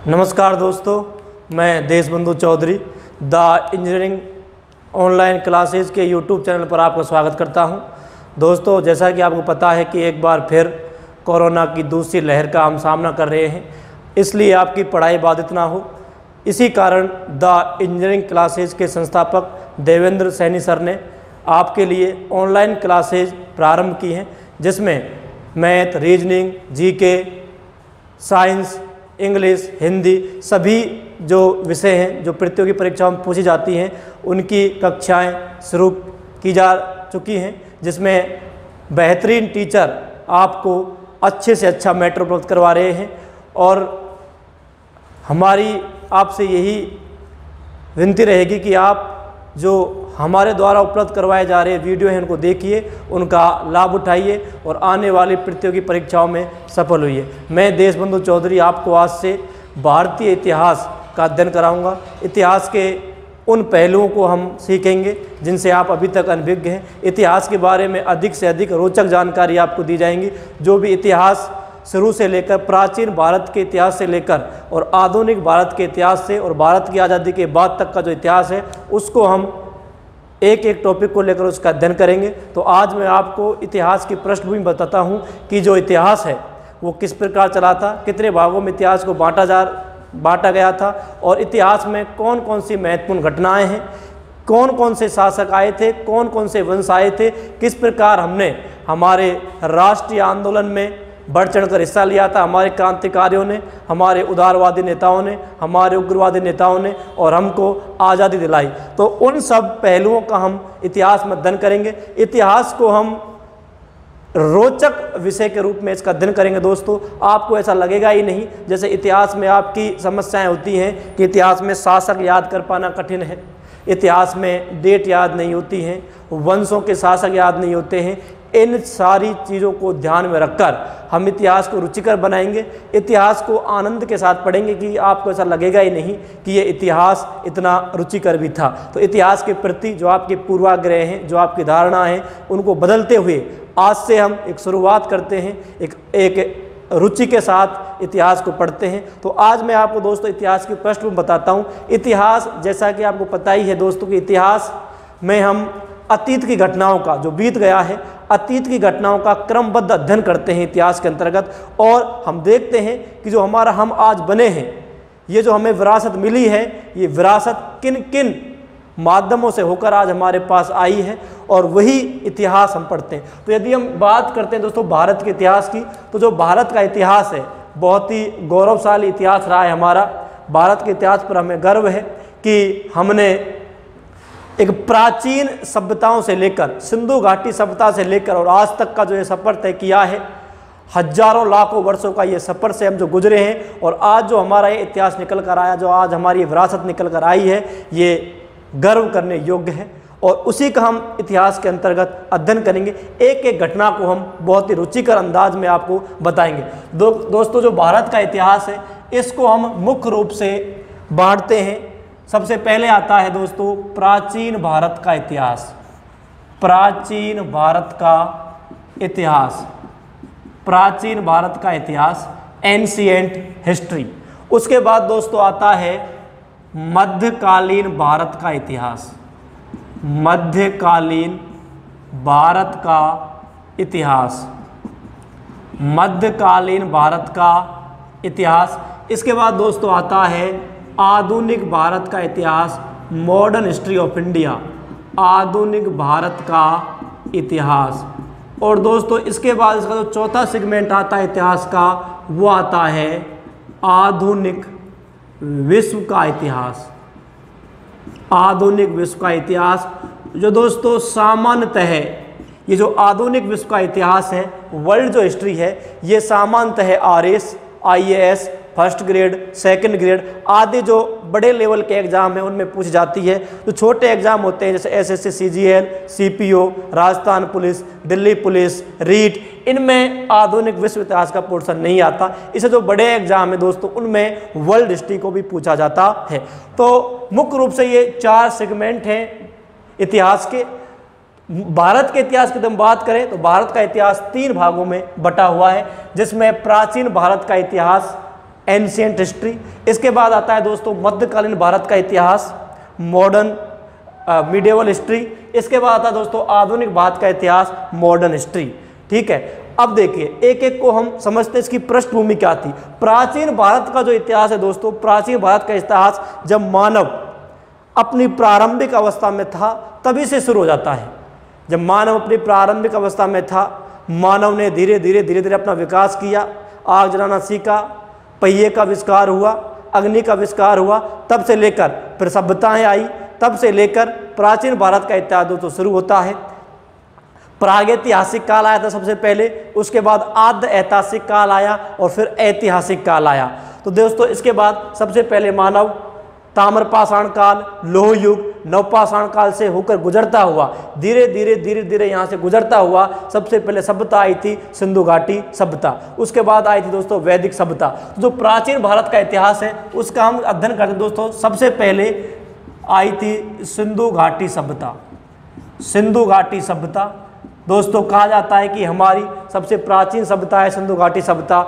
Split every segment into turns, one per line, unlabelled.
नमस्कार दोस्तों, मैं Deshbandhu Chaudhary the engineering online classes के यूट्यूब चैनल पर आपका स्वागत करता हूं। दोस्तों, जैसा कि आपको पता है कि एक बार फिर कोरोना की दूसरी लहर का हम सामना कर रहे हैं, इसलिए आपकी पढ़ाई बाधित ना हो, इसी कारण द इंजीनियरिंग क्लासेस के संस्थापक देवेंद्र सैनी सर ने आपके लिए ऑनलाइन क्लासेज प्रारंभ की हैं, जिसमें math, reasoning, GK, science, English, Hindi सभी जो विषय हैं जो प्रतियोगी परीक्षाओं में पूछी जाती हैं उनकी कक्षाएं शुरू की जा चुकी हैं, जिसमें बेहतरीन टीचर आपको अच्छे से अच्छा मैटर उपलब्ध करवा रहे हैं। और हमारी आपसे यही विनती रहेगी कि आप जो हमारे द्वारा उपलब्ध करवाए जा रहे वीडियो हैं उनको देखिए, उनका लाभ उठाइए और आने वाली प्रतियोगी परीक्षाओं में सफल होइए। मैं देशबंधु चौधरी आपको आज से भारतीय इतिहास का अध्ययन कराऊंगा। इतिहास के उन पहलुओं को हम सीखेंगे जिनसे आप अभी तक अनभिज्ञ हैं। इतिहास के बारे में अधिक से अधिक रोचक जानकारी आपको दी जाएंगी। जो भी इतिहास शुरू से लेकर प्राचीन भारत के इतिहास से लेकर और आधुनिक भारत के इतिहास से और भारत की आज़ादी के बाद तक का जो इतिहास है उसको हम एक एक टॉपिक को लेकर उसका अध्ययन करेंगे। तो आज मैं आपको इतिहास की पृष्ठभूमि बताता हूँ कि जो इतिहास है वो किस प्रकार चला था, कितने भागों में इतिहास को बांटा गया था और इतिहास में कौन कौन सी महत्वपूर्ण घटनाएं हैं, कौन कौन से शासक आए थे, कौन कौन से वंश आए थे, किस प्रकार हमने हमारे राष्ट्रीय आंदोलन में बढ़ चढ़कर हिस्सा लिया था, हमारे क्रांतिकारियों ने, हमारे उदारवादी नेताओं ने, हमारे उग्रवादी नेताओं ने, और हमको आज़ादी दिलाई। तो उन सब पहलुओं का हम इतिहास में अध्ययन करेंगे। इतिहास को हम रोचक विषय के रूप में इसका अध्ययन करेंगे। दोस्तों, आपको ऐसा लगेगा ही नहीं जैसे इतिहास में आपकी समस्याएं होती हैं कि इतिहास में शासक याद कर पाना कठिन है, इतिहास में डेट याद नहीं होती हैं, वंशों के शासक याद नहीं होते हैं। इन सारी चीज़ों को ध्यान में रखकर हम इतिहास को रुचिकर बनाएंगे, इतिहास को आनंद के साथ पढ़ेंगे कि आपको ऐसा लगेगा ही नहीं कि ये इतिहास इतना रुचिकर भी था। तो इतिहास के प्रति जो आपके पूर्वाग्रह हैं, जो आपकी धारणा है, उनको बदलते हुए आज से हम एक शुरुआत करते हैं, एक रुचि के साथ इतिहास को पढ़ते हैं। तो आज मैं आपको दोस्तों इतिहास की पृष्ठभूमि बताता हूँ। इतिहास, जैसा कि आपको पता ही है दोस्तों, कि इतिहास में हम अतीत की घटनाओं का, जो बीत गया है, अतीत की घटनाओं का क्रमबद्ध अध्ययन करते हैं इतिहास के अंतर्गत। और हम देखते हैं कि जो हमारा हम आज बने हैं, ये जो हमें विरासत मिली है, ये विरासत किन किन माध्यमों से होकर आज हमारे पास आई है, और वही इतिहास हम पढ़ते हैं। तो यदि हम बात करते हैं दोस्तों भारत के इतिहास की, तो जो भारत का इतिहास है बहुत ही गौरवशाली इतिहास रहा है हमारा। भारत के इतिहास पर हमें गर्व है कि हमने एक प्राचीन सभ्यताओं से लेकर, सिंधु घाटी सभ्यता से लेकर और आज तक का जो ये सफ़र तय किया है, हजारों लाखों वर्षों का ये सफ़र से हम जो गुजरे हैं, और आज जो हमारा ये इतिहास निकल कर आया, जो आज हमारी विरासत निकल कर आई है, ये गर्व करने योग्य है। और उसी का हम इतिहास के अंतर्गत अध्ययन करेंगे। एक एक घटना को हम बहुत ही रुचिकर अंदाज में आपको बताएंगे। दोस्तों, जो भारत का इतिहास है इसको हम मुख्य रूप से बांटते हैं। सबसे पहले आता है दोस्तों प्राचीन भारत का इतिहास। प्राचीन भारत का इतिहास, प्राचीन भारत का इतिहास, एंशिएंट हिस्ट्री। उसके बाद दोस्तों आता है मध्यकालीन भारत का इतिहास। मध्यकालीन भारत का इतिहास, मध्यकालीन भारत का इतिहास। इसके बाद दोस्तों आता है आधुनिक भारत का इतिहास, मॉडर्न हिस्ट्री ऑफ इंडिया, आधुनिक भारत का इतिहास। और दोस्तों इसके बाद इसका जो चौथा सेगमेंट आता है इतिहास का, वो आता है आधुनिक विश्व का इतिहास। आधुनिक विश्व का इतिहास, जो दोस्तों सामान्यतः ये जो आधुनिक विश्व का इतिहास है, वर्ल्ड जो हिस्ट्री है, ये सामान्यतः RS, IAS, first grade, second grade आदि जो बड़े लेवल के एग्जाम हैं उनमें पूछ जाती है। जो छोटे एग्जाम होते हैं जैसे SSC, CGL, CPO, Rajasthan police, Delhi police, REET, इनमें आधुनिक विश्व इतिहास का पोर्शन नहीं आता। इसे जो बड़े एग्जाम है दोस्तों उनमें वर्ल्ड हिस्ट्री को भी पूछा जाता है। तो मुख्य रूप से ये 4 सेगमेंट हैं इतिहास के। भारत के इतिहास की हम बात करें तो भारत का इतिहास 3 भागों में बटा हुआ है, जिसमें प्राचीन भारत का इतिहास एंशिएंट हिस्ट्री। इसके बाद आता है दोस्तों मध्यकालीन भारत का इतिहास, मॉडर्न मिडिवल हिस्ट्री। इसके बाद आता है दोस्तों आधुनिक भारत का इतिहास, मॉडर्न हिस्ट्री। ठीक है, अब देखिए एक एक को हम समझते हैं इसकी पृष्ठभूमि क्या थी। प्राचीन भारत का जो इतिहास है दोस्तों, प्राचीन भारत का इतिहास जब मानव अपनी प्रारंभिक अवस्था में था तभी से शुरू हो जाता है। जब मानव अपनी प्रारंभिक अवस्था में था, मानव ने धीरे धीरे अपना विकास किया, आग जलाना सीखा, पहिए का आविष्कार हुआ, अग्नि का आविष्कार हुआ, तब से लेकर फिर सभ्यताएं आई, तब से लेकर प्राचीन भारत का इतिहास दोस्तों शुरू होता है। प्रागैतिहासिक काल आया था सबसे पहले, उसके बाद आद्य ऐतिहासिक काल आया और फिर ऐतिहासिक काल आया। तो दोस्तों इसके बाद सबसे पहले मानव ताम्रपाषाण काल, लोह युग, नवपाषाण काल से होकर गुजरता हुआ धीरे धीरे यहाँ से गुजरता हुआ सबसे पहले सभ्यता आई थी सिंधु घाटी सभ्यता, उसके बाद आई थी दोस्तों वैदिक सभ्यता। तो जो प्राचीन भारत का इतिहास है उसका हम अध्ययन करते हैं दोस्तों। सबसे पहले आई थी सिंधु घाटी सभ्यता। सिंधु घाटी सभ्यता दोस्तों कहा जाता है कि हमारी सबसे प्राचीन सभ्यता है सिंधु घाटी सभ्यता।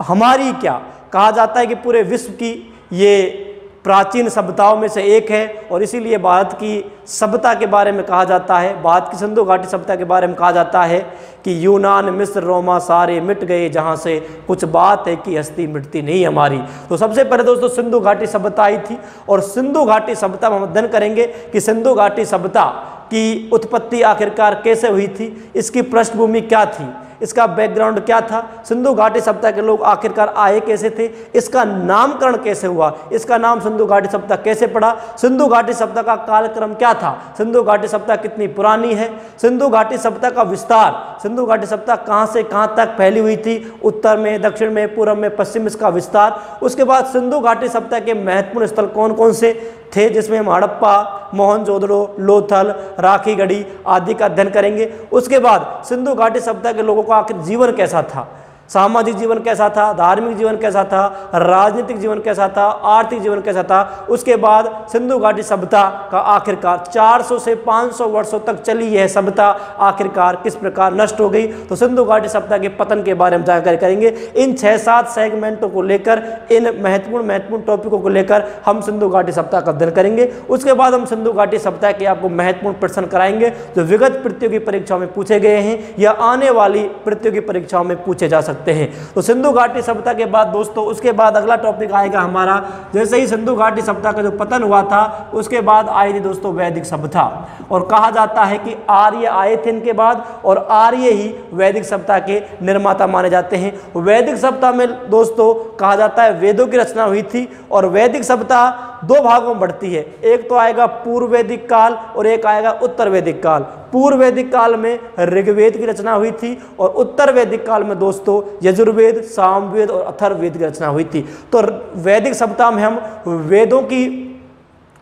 हमारी क्या कहा जाता है कि पूरे विश्व की ये प्राचीन सभ्यताओं में से एक है, और इसीलिए भारत की सभ्यता के बारे में कहा जाता है, भारत की सिंधु घाटी सभ्यता के बारे में कहा जाता है कि यूनान मिस्र रोमा सारे मिट गए जहाँ से, कुछ बात है कि हस्ती मिटती नहीं हमारी। तो सबसे पहले दोस्तों सिंधु घाटी सभ्यता आई थी, और सिंधु घाटी सभ्यता में हम अध्ययन करेंगे कि सिंधु घाटी सभ्यता की उत्पत्ति आखिरकार कैसे हुई थी, इसकी पृष्ठभूमि क्या थी, इसका बैकग्राउंड क्या था, सिंधु घाटी सभ्यता के लोग आखिरकार आए कैसे थे, इसका नामकरण कैसे हुआ, इसका नाम सिंधु घाटी सभ्यता कैसे पड़ा, सिंधु घाटी सभ्यता का कालक्रम क्या था, सिंधु घाटी सभ्यता कितनी पुरानी है, सिंधु घाटी सभ्यता का विस्तार, सिंधु घाटी सभ्यता कहाँ से कहाँ तक फैली हुई थी, उत्तर में, दक्षिण में, पूर्व में, पश्चिम, इसका विस्तार। उसके बाद सिंधु घाटी सभ्यता के महत्वपूर्ण स्थल कौन कौन से थे, जिसमें हम हड़प्पा, मोहनजोदड़ो, लोथल, राखीगढ़ी आदि का अध्ययन करेंगे। उसके बाद सिंधु घाटी सभ्यता के लोगों का आखिर जीवन कैसा था, सामाजिक जीवन कैसा था, धार्मिक जीवन कैसा था, राजनीतिक जीवन कैसा था, आर्थिक जीवन कैसा था। उसके बाद सिंधु घाटी सभ्यता का आखिरकार 400 से 500 वर्षों तक चली यह सभ्यता आखिरकार किस प्रकार नष्ट हो गई। तो सिंधु घाटी सभ्यता के पतन के बारे में जानकारी करेंगे। इन 6-7 सेगमेंटों को लेकर, इन महत्वपूर्ण टॉपिकों को लेकर हम सिंधु घाटी सभ्यता का अध्ययन करेंगे। उसके बाद हम सिंधु घाटी सभ्यता के आपको महत्वपूर्ण प्रश्न कराएंगे जो विगत प्रतियोगी परीक्षाओं में पूछे गए हैं या आने वाली प्रतियोगी परीक्षाओं में पूछे जा सकते हैं। तो सिंधु घाटी सभ्यता के बाद दोस्तों उसके बाद अगला टॉपिक आएगा हमारा, जैसे ही सिंधु घाटी सभ्यता का जो पतन हुआ था उसके बाद आई थी दोस्तों वैदिक सभ्यता, और कहा जाता है कि आर्य आए थे इनके बाद, और आर्य ही वैदिक सभ्यता के निर्माता माने जाते हैं। वैदिक सभ्यता में दोस्तों कहा जाता है वेदों की रचना हुई थी, और वैदिक सभ्यता 2 भागों में बढ़ती है, एक तो आएगा पूर्व वैदिक काल और एक आएगा उत्तर वैदिक काल। पूर्व वैदिक काल में ऋग्वेद की रचना हुई थी, और उत्तर वैदिक काल में दोस्तों यजुर्वेद, सामवेद और अथर्ववेद की रचना हुई थी। तो वैदिक सभ्यता में हम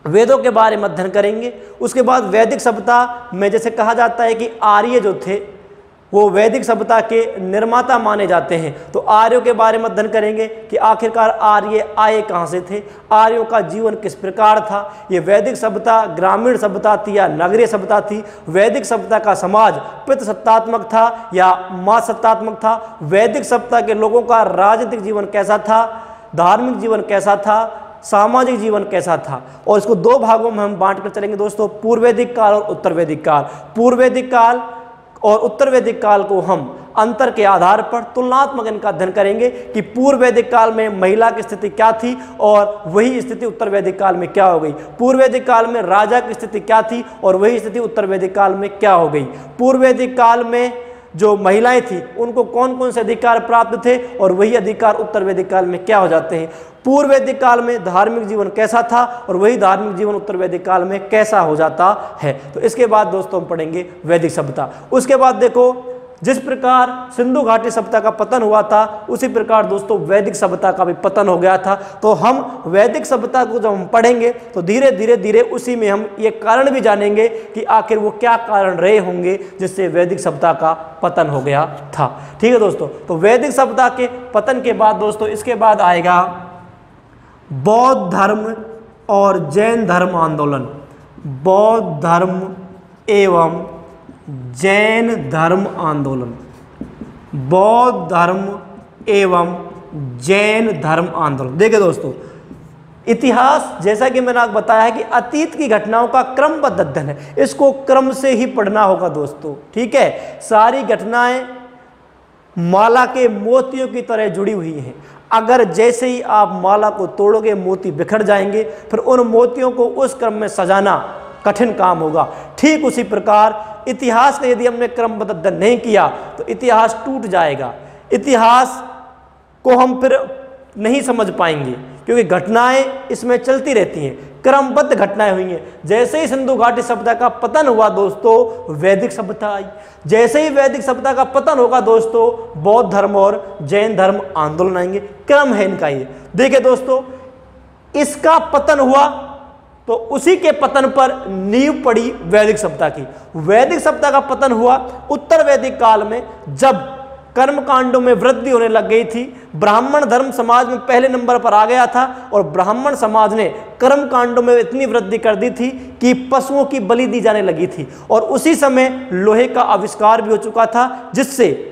वेदों के बारे में अध्ययन करेंगे। उसके बाद वैदिक सभ्यता में जैसे कहा जाता है कि आर्य जो थे वो वैदिक सभ्यता के निर्माता माने जाते हैं, तो आर्यों के बारे में अध्ययन करेंगे कि आखिरकार आर्य आए कहाँ से थे, आर्यों का जीवन किस प्रकार था, ये वैदिक सभ्यता ग्रामीण सभ्यता थी या नगरीय सभ्यता थी, वैदिक सभ्यता का समाज पितृसत्तात्मक था या मातृ सत्तात्मक था, वैदिक सभ्यता के लोगों का राजनीतिक जीवन कैसा था, धार्मिक जीवन कैसा था, सामाजिक जीवन कैसा था। और इसको 2 भागों में हम बांट कर चलेंगे दोस्तों, पूर्व वैदिक काल और उत्तर वैदिक काल। पूर्व वैदिक काल और उत्तर वैदिक काल को हम अंतर के आधार पर तुलनात्मक इनका अध्ययन करेंगे कि पूर्व वैदिक काल में महिला की स्थिति क्या थी और वही स्थिति उत्तर वैदिक काल में क्या हो गई, पूर्व वैदिक काल में राजा की स्थिति क्या थी और वही स्थिति उत्तर वैदिक काल में क्या हो गई, पूर्व वैदिक काल में जो महिलाएं थी उनको कौन कौन से अधिकार प्राप्त थे और वही अधिकार उत्तर वैदिक काल में क्या हो जाते हैं, पूर्व वैदिक काल में धार्मिक जीवन कैसा था और वही धार्मिक जीवन उत्तर वैदिक काल में कैसा हो जाता है। तो इसके बाद दोस्तों हम पढ़ेंगे वैदिक सभ्यता। उसके बाद देखो जिस प्रकार सिंधु घाटी सभ्यता का पतन हुआ था उसी प्रकार दोस्तों वैदिक सभ्यता का भी पतन हो गया था। तो हम वैदिक सभ्यता को जब हम पढ़ेंगे तो धीरे धीरे उसी में हम ये कारण भी जानेंगे कि आखिर वो क्या कारण रहे होंगे जिससे वैदिक सभ्यता का पतन हो गया था। ठीक है दोस्तों, तो वैदिक सभ्यता के पतन के बाद दोस्तों इसके बाद आएगा बौद्ध धर्म और जैन धर्म आंदोलन। बौद्ध धर्म एवं जैन धर्म आंदोलन, बौद्ध धर्म एवं जैन धर्म आंदोलन। देखिए दोस्तों, इतिहास जैसा कि मैंने आपको बताया है कि अतीत की घटनाओं का क्रमबद्ध अध्ययन है, इसको क्रम से ही पढ़ना होगा दोस्तों, ठीक है। सारी घटनाएं माला के मोतियों की तरह जुड़ी हुई हैं। अगर जैसे ही आप माला को तोड़ोगे मोती बिखर जाएंगे, फिर उन मोतियों को उस क्रम में सजाना कठिन काम होगा। ठीक उसी प्रकार इतिहास का यदि हमने क्रमबद्ध अध्ययन नहीं किया तो इतिहास टूट जाएगा, इतिहास को हम फिर नहीं समझ पाएंगे, क्योंकि घटनाएं इसमें चलती रहती हैं, क्रमबद्ध घटनाएं हुई हैं। जैसे ही सिंधु घाटी सभ्यता का पतन हुआ दोस्तों, वैदिक सभ्यता आई। जैसे ही वैदिक सभ्यता का पतन होगा दोस्तों, बौद्ध धर्म और जैन धर्म आंदोलन आएंगे। क्रम है इनका ये। देखिए दोस्तों, इसका पतन हुआ तो उसी के पतन पर नींव पड़ी वैदिक सभ्यता की। वैदिक सभ्यता का पतन हुआ उत्तर वैदिक काल में, जब कर्मकांडों में वृद्धि होने लग गई थी। ब्राह्मण धर्म समाज में पहले नंबर पर आ गया था और ब्राह्मण समाज ने कर्मकांडों में इतनी वृद्धि कर दी थी कि पशुओं की बलि दी जाने लगी थी। और उसी समय लोहे का आविष्कार भी हो चुका था, जिससे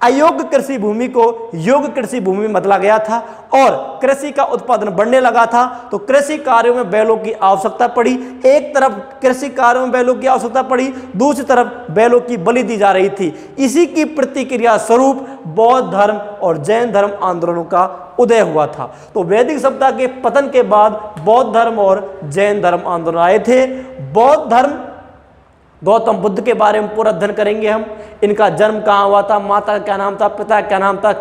अयोग्य कृषि भूमि को योग्य कृषि भूमि में बदला गया था और कृषि का उत्पादन बढ़ने लगा था। तो कृषि कार्यों में बैलों की आवश्यकता पड़ी। एक तरफ कृषि कार्यों में बैलों की आवश्यकता पड़ी, दूसरी तरफ बैलों की बलि दी जा रही थी। इसी की प्रतिक्रिया स्वरूप बौद्ध धर्म और जैन धर्म आंदोलनों का उदय हुआ था। तो वैदिक सभ्यता के पतन के बाद बौद्ध धर्म और जैन धर्म आंदोलन आए थे। बौद्ध धर्म, गौतम बुद्ध के बारे में पूरा अध्ययन करेंगे हम। इनका जन्म कहाँ हुआ था, माता का क्या नाम था, पिता का क्या नाम था,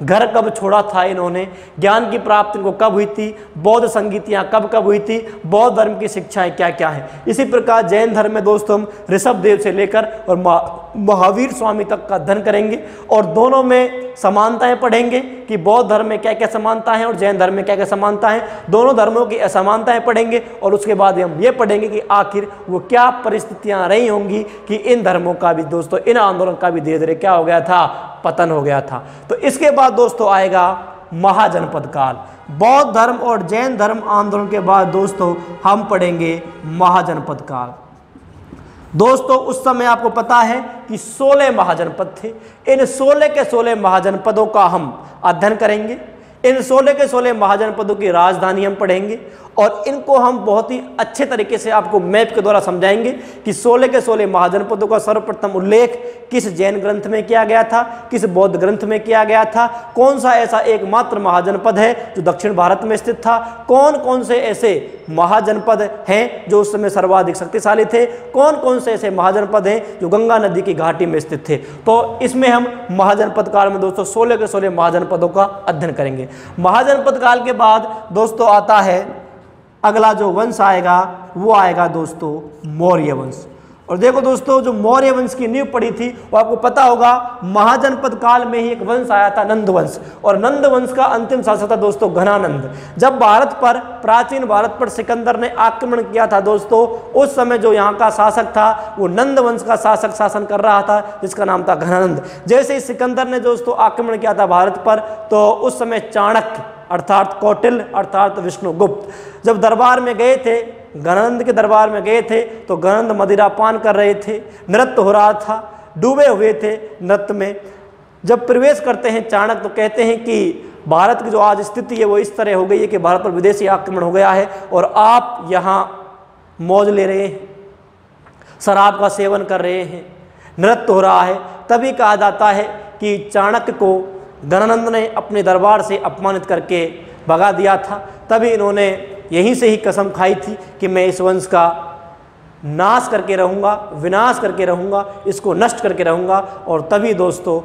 घर कब छोड़ा था इन्होंने, ज्ञान की प्राप्ति इनको कब हुई थी, बौद्ध संगीतियाँ कब कब हुई थी, बौद्ध धर्म की शिक्षाएं क्या क्या हैं। इसी प्रकार जैन धर्म में दोस्तों हम ऋषभ देव से लेकर और महावीर स्वामी तक का अध्ययन करेंगे और दोनों में समानताएं पढ़ेंगे कि बौद्ध धर्म में क्या क्या समानता है और जैन धर्म में क्या क्या समानता है। दोनों धर्मों की असमानताएं पढ़ेंगे और उसके बाद हम ये पढ़ेंगे कि आखिर वो क्या परिस्थितियां रही होंगी कि इन धर्मों का भी दोस्तों, इन आंदोलन का भी धीरे धीरे क्या हो गया था, पतन हो गया था। तो इसके बाद दोस्तों आएगा महाजनपद काल। बौद्ध धर्म और जैन धर्म आंदोलन के बाद दोस्तों हम पढ़ेंगे महाजनपद काल। दोस्तों उस समय आपको पता है कि 16 महाजनपद थे। इन 16 के 16 महाजनपदों का हम अध्ययन करेंगे। इन 16 के 16 महाजनपदों की राजधानी हम पढ़ेंगे और इनको हम बहुत ही अच्छे तरीके से आपको मैप के द्वारा समझाएंगे कि 16 के 16 महाजनपदों का सर्वप्रथम उल्लेख किस जैन ग्रंथ में किया गया था, किस बौद्ध ग्रंथ में किया गया था, कौन सा ऐसा एकमात्र महाजनपद है जो दक्षिण भारत में स्थित था, कौन कौन से ऐसे महाजनपद हैं जो उस समय सर्वाधिक शक्तिशाली थे, कौन कौन से ऐसे महाजनपद हैं जो गंगा नदी की घाटी में स्थित थे। तो इसमें हम महाजनपद काल में दोस्तों 16 के 16 महाजनपदों का अध्ययन करेंगे। महाजनपद काल के बाद दोस्तों आता है अगला जो वंश आएगा, वो आएगा दोस्तों मौर्य वंश। और देखो दोस्तों, जो मौर्य वंश की नींव पड़ी थी वो आपको पता होगा, महाजनपद काल में ही एक वंश आया था नंद वंश, और नंद वंश का अंतिम शासक था दोस्तों घनानंद। जब भारत पर, प्राचीन भारत पर सिकंदर ने आक्रमण किया था दोस्तों, उस समय जो यहाँ का शासक था वो नंद वंश का शासक शासन कर रहा था, जिसका नाम था घनानंद। जैसे ही सिकंदर ने दोस्तों आक्रमण किया था भारत पर, तो उस समय चाणक्य अर्थात कौटिल्य अर्थात विष्णुगुप्त जब दरबार में गए थे, घनानंद के दरबार में गए थे, तो घनानंद मदिरा पान कर रहे थे, नृत्य हो रहा था, डूबे हुए थे नृत्य में। जब प्रवेश करते हैं चाणक्य तो कहते हैं कि भारत की जो आज स्थिति है वो इस तरह हो गई है कि भारत पर विदेशी आक्रमण हो गया है और आप यहाँ मौज ले रहे हैं, शराब का सेवन कर रहे हैं, नृत्य हो रहा है। तभी कहा जाता है कि चाणक्य को घनानंद ने अपने दरबार से अपमानित करके भगा दिया था। तभी इन्होंने यहीं से ही कसम खाई थी कि मैं इस वंश का नाश करके रहूँगा, विनाश करके रहूँगा, इसको नष्ट करके रहूँगा। और तभी दोस्तों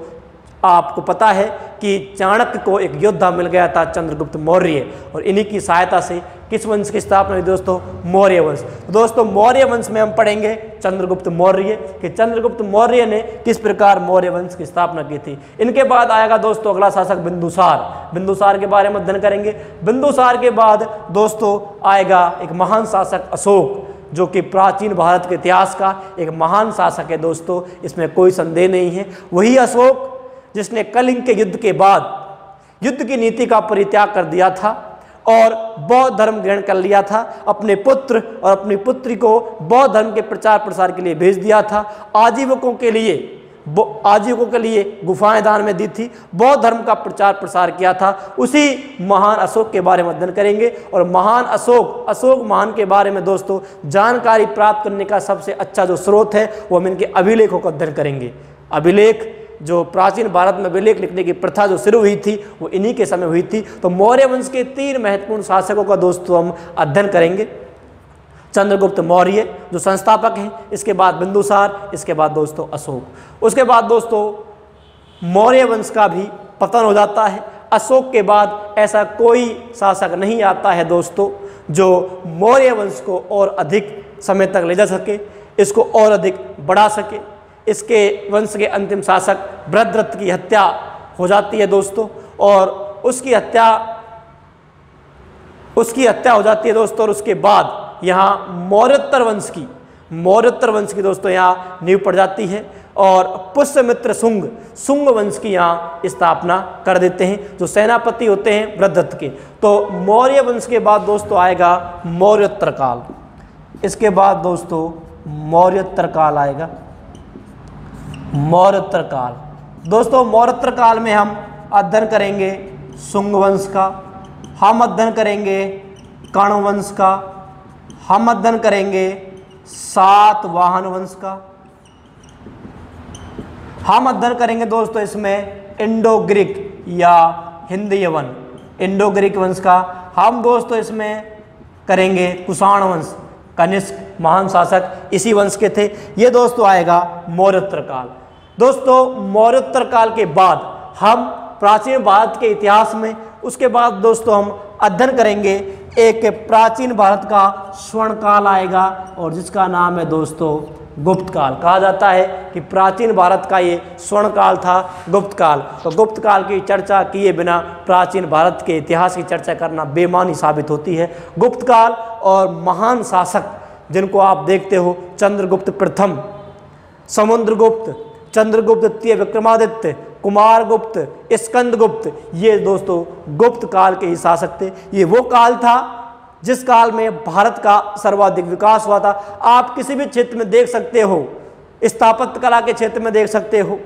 आपको पता है कि चाणक्य को एक योद्धा मिल गया था चंद्रगुप्त मौर्य, और इन्हीं की सहायता से किस वंश की स्थापना हुई दोस्तों, मौर्य वंश। तो दोस्तों मौर्य वंश में हम पढ़ेंगे चंद्रगुप्त मौर्य कि चंद्रगुप्त मौर्य ने किस प्रकार मौर्य वंश की स्थापना की थी। इनके बाद आएगा दोस्तों अगला शासक बिंदुसार। बिंदुसार के बारे में अध्ययन करेंगे। बिंदुसार के बाद दोस्तों आएगा एक महान शासक अशोक, जो कि प्राचीन भारत के इतिहास का एक महान शासक है दोस्तों, इसमें कोई संदेह नहीं है। वही अशोक जिसने कलिंग के युद्ध के बाद युद्ध की नीति का परित्याग कर दिया था और बौद्ध धर्म ग्रहण कर लिया था। अपने पुत्र और अपनी पुत्री को बौद्ध धर्म के प्रचार प्रसार के लिए भेज दिया था। आजीवकों के लिए आजीविकों के लिए गुफाएं दान में दी थी, बौद्ध धर्म का प्रचार प्रसार किया था, उसी महान अशोक के बारे में अध्ययन करेंगे। और महान अशोक महान के बारे में दोस्तों जानकारी प्राप्त करने का सबसे अच्छा जो स्रोत है वो हम इनके अभिलेखों का अध्ययन करेंगे। अभिलेख, जो प्राचीन भारत में अभिलेख लिखने की प्रथा जो शुरू हुई थी वो इन्हीं के समय हुई थी। तो मौर्य वंश के 3 महत्वपूर्ण शासकों का दोस्तों हम अध्ययन करेंगे। चंद्रगुप्त मौर्य जो संस्थापक हैं, इसके बाद बिंदुसार, इसके बाद दोस्तों अशोक। उसके बाद दोस्तों मौर्य वंश का भी पतन हो जाता है। अशोक के बाद ऐसा कोई शासक नहीं आता है दोस्तों जो मौर्य वंश को और अधिक समय तक ले जा सके, इसको और अधिक बढ़ा सके। इसके वंश के अंतिम शासक भद्रथ की हत्या हो जाती है दोस्तों, और उसकी हत्या हो जाती है दोस्तों। और उसके बाद यहाँ मौर्योत्तर वंश की दोस्तों यहाँ नींव पड़ जाती है, और पुष्यमित्र शुंग वंश की यहाँ स्थापना कर देते हैं, जो सेनापति होते हैं भद्रथ के। तो मौर्य वंश के बाद दोस्तों आएगा मौर्योत्तर काल। इसके बाद दोस्तों मौर्योत्तर काल आएगा। मौर्योत्तर काल दोस्तों, मौर्योत्तर काल में हम अध्ययन करेंगे शुंग वंश का, हम अध्ययन करेंगे कर्ण वंश का, हम अध्ययन करेंगे सातवाहन वंश का, हम अध्ययन करेंगे दोस्तों इसमें इंडो ग्रीक या हिंद यवन, इंडो ग्रीक वंश का। हम दोस्तों इसमें करेंगे कुषाण वंश, कनिष्क महान शासक इसी वंश के थे। ये दोस्तों आएगा मौर्योत्तर काल। दोस्तों मौर्योत्तर काल के बाद हम प्राचीन भारत के इतिहास में, उसके बाद दोस्तों हम अध्ययन करेंगे एक प्राचीन भारत का स्वर्ण काल आएगा, और जिसका नाम है दोस्तों गुप्त काल। कहा जाता है कि प्राचीन भारत का ये स्वर्ण काल था, गुप्त काल। तो गुप्त काल की चर्चा किए बिना प्राचीन भारत के इतिहास की चर्चा करना बेमानी साबित होती है। गुप्त काल और महान शासक जिनको आप देखते हो, चंद्रगुप्त प्रथम, समुद्रगुप्त, चंद्रगुप्त द्वितीय, विक्रमादित्य, कुमारगुप्त, स्कंदगुप्त, ये दोस्तों गुप्त काल के ही शासक थे। ये वो काल था जिस काल में भारत का सर्वाधिक विकास हुआ था। आप किसी भी क्षेत्र में देख सकते हो, स्थापत्य कला के क्षेत्र में देख सकते हो,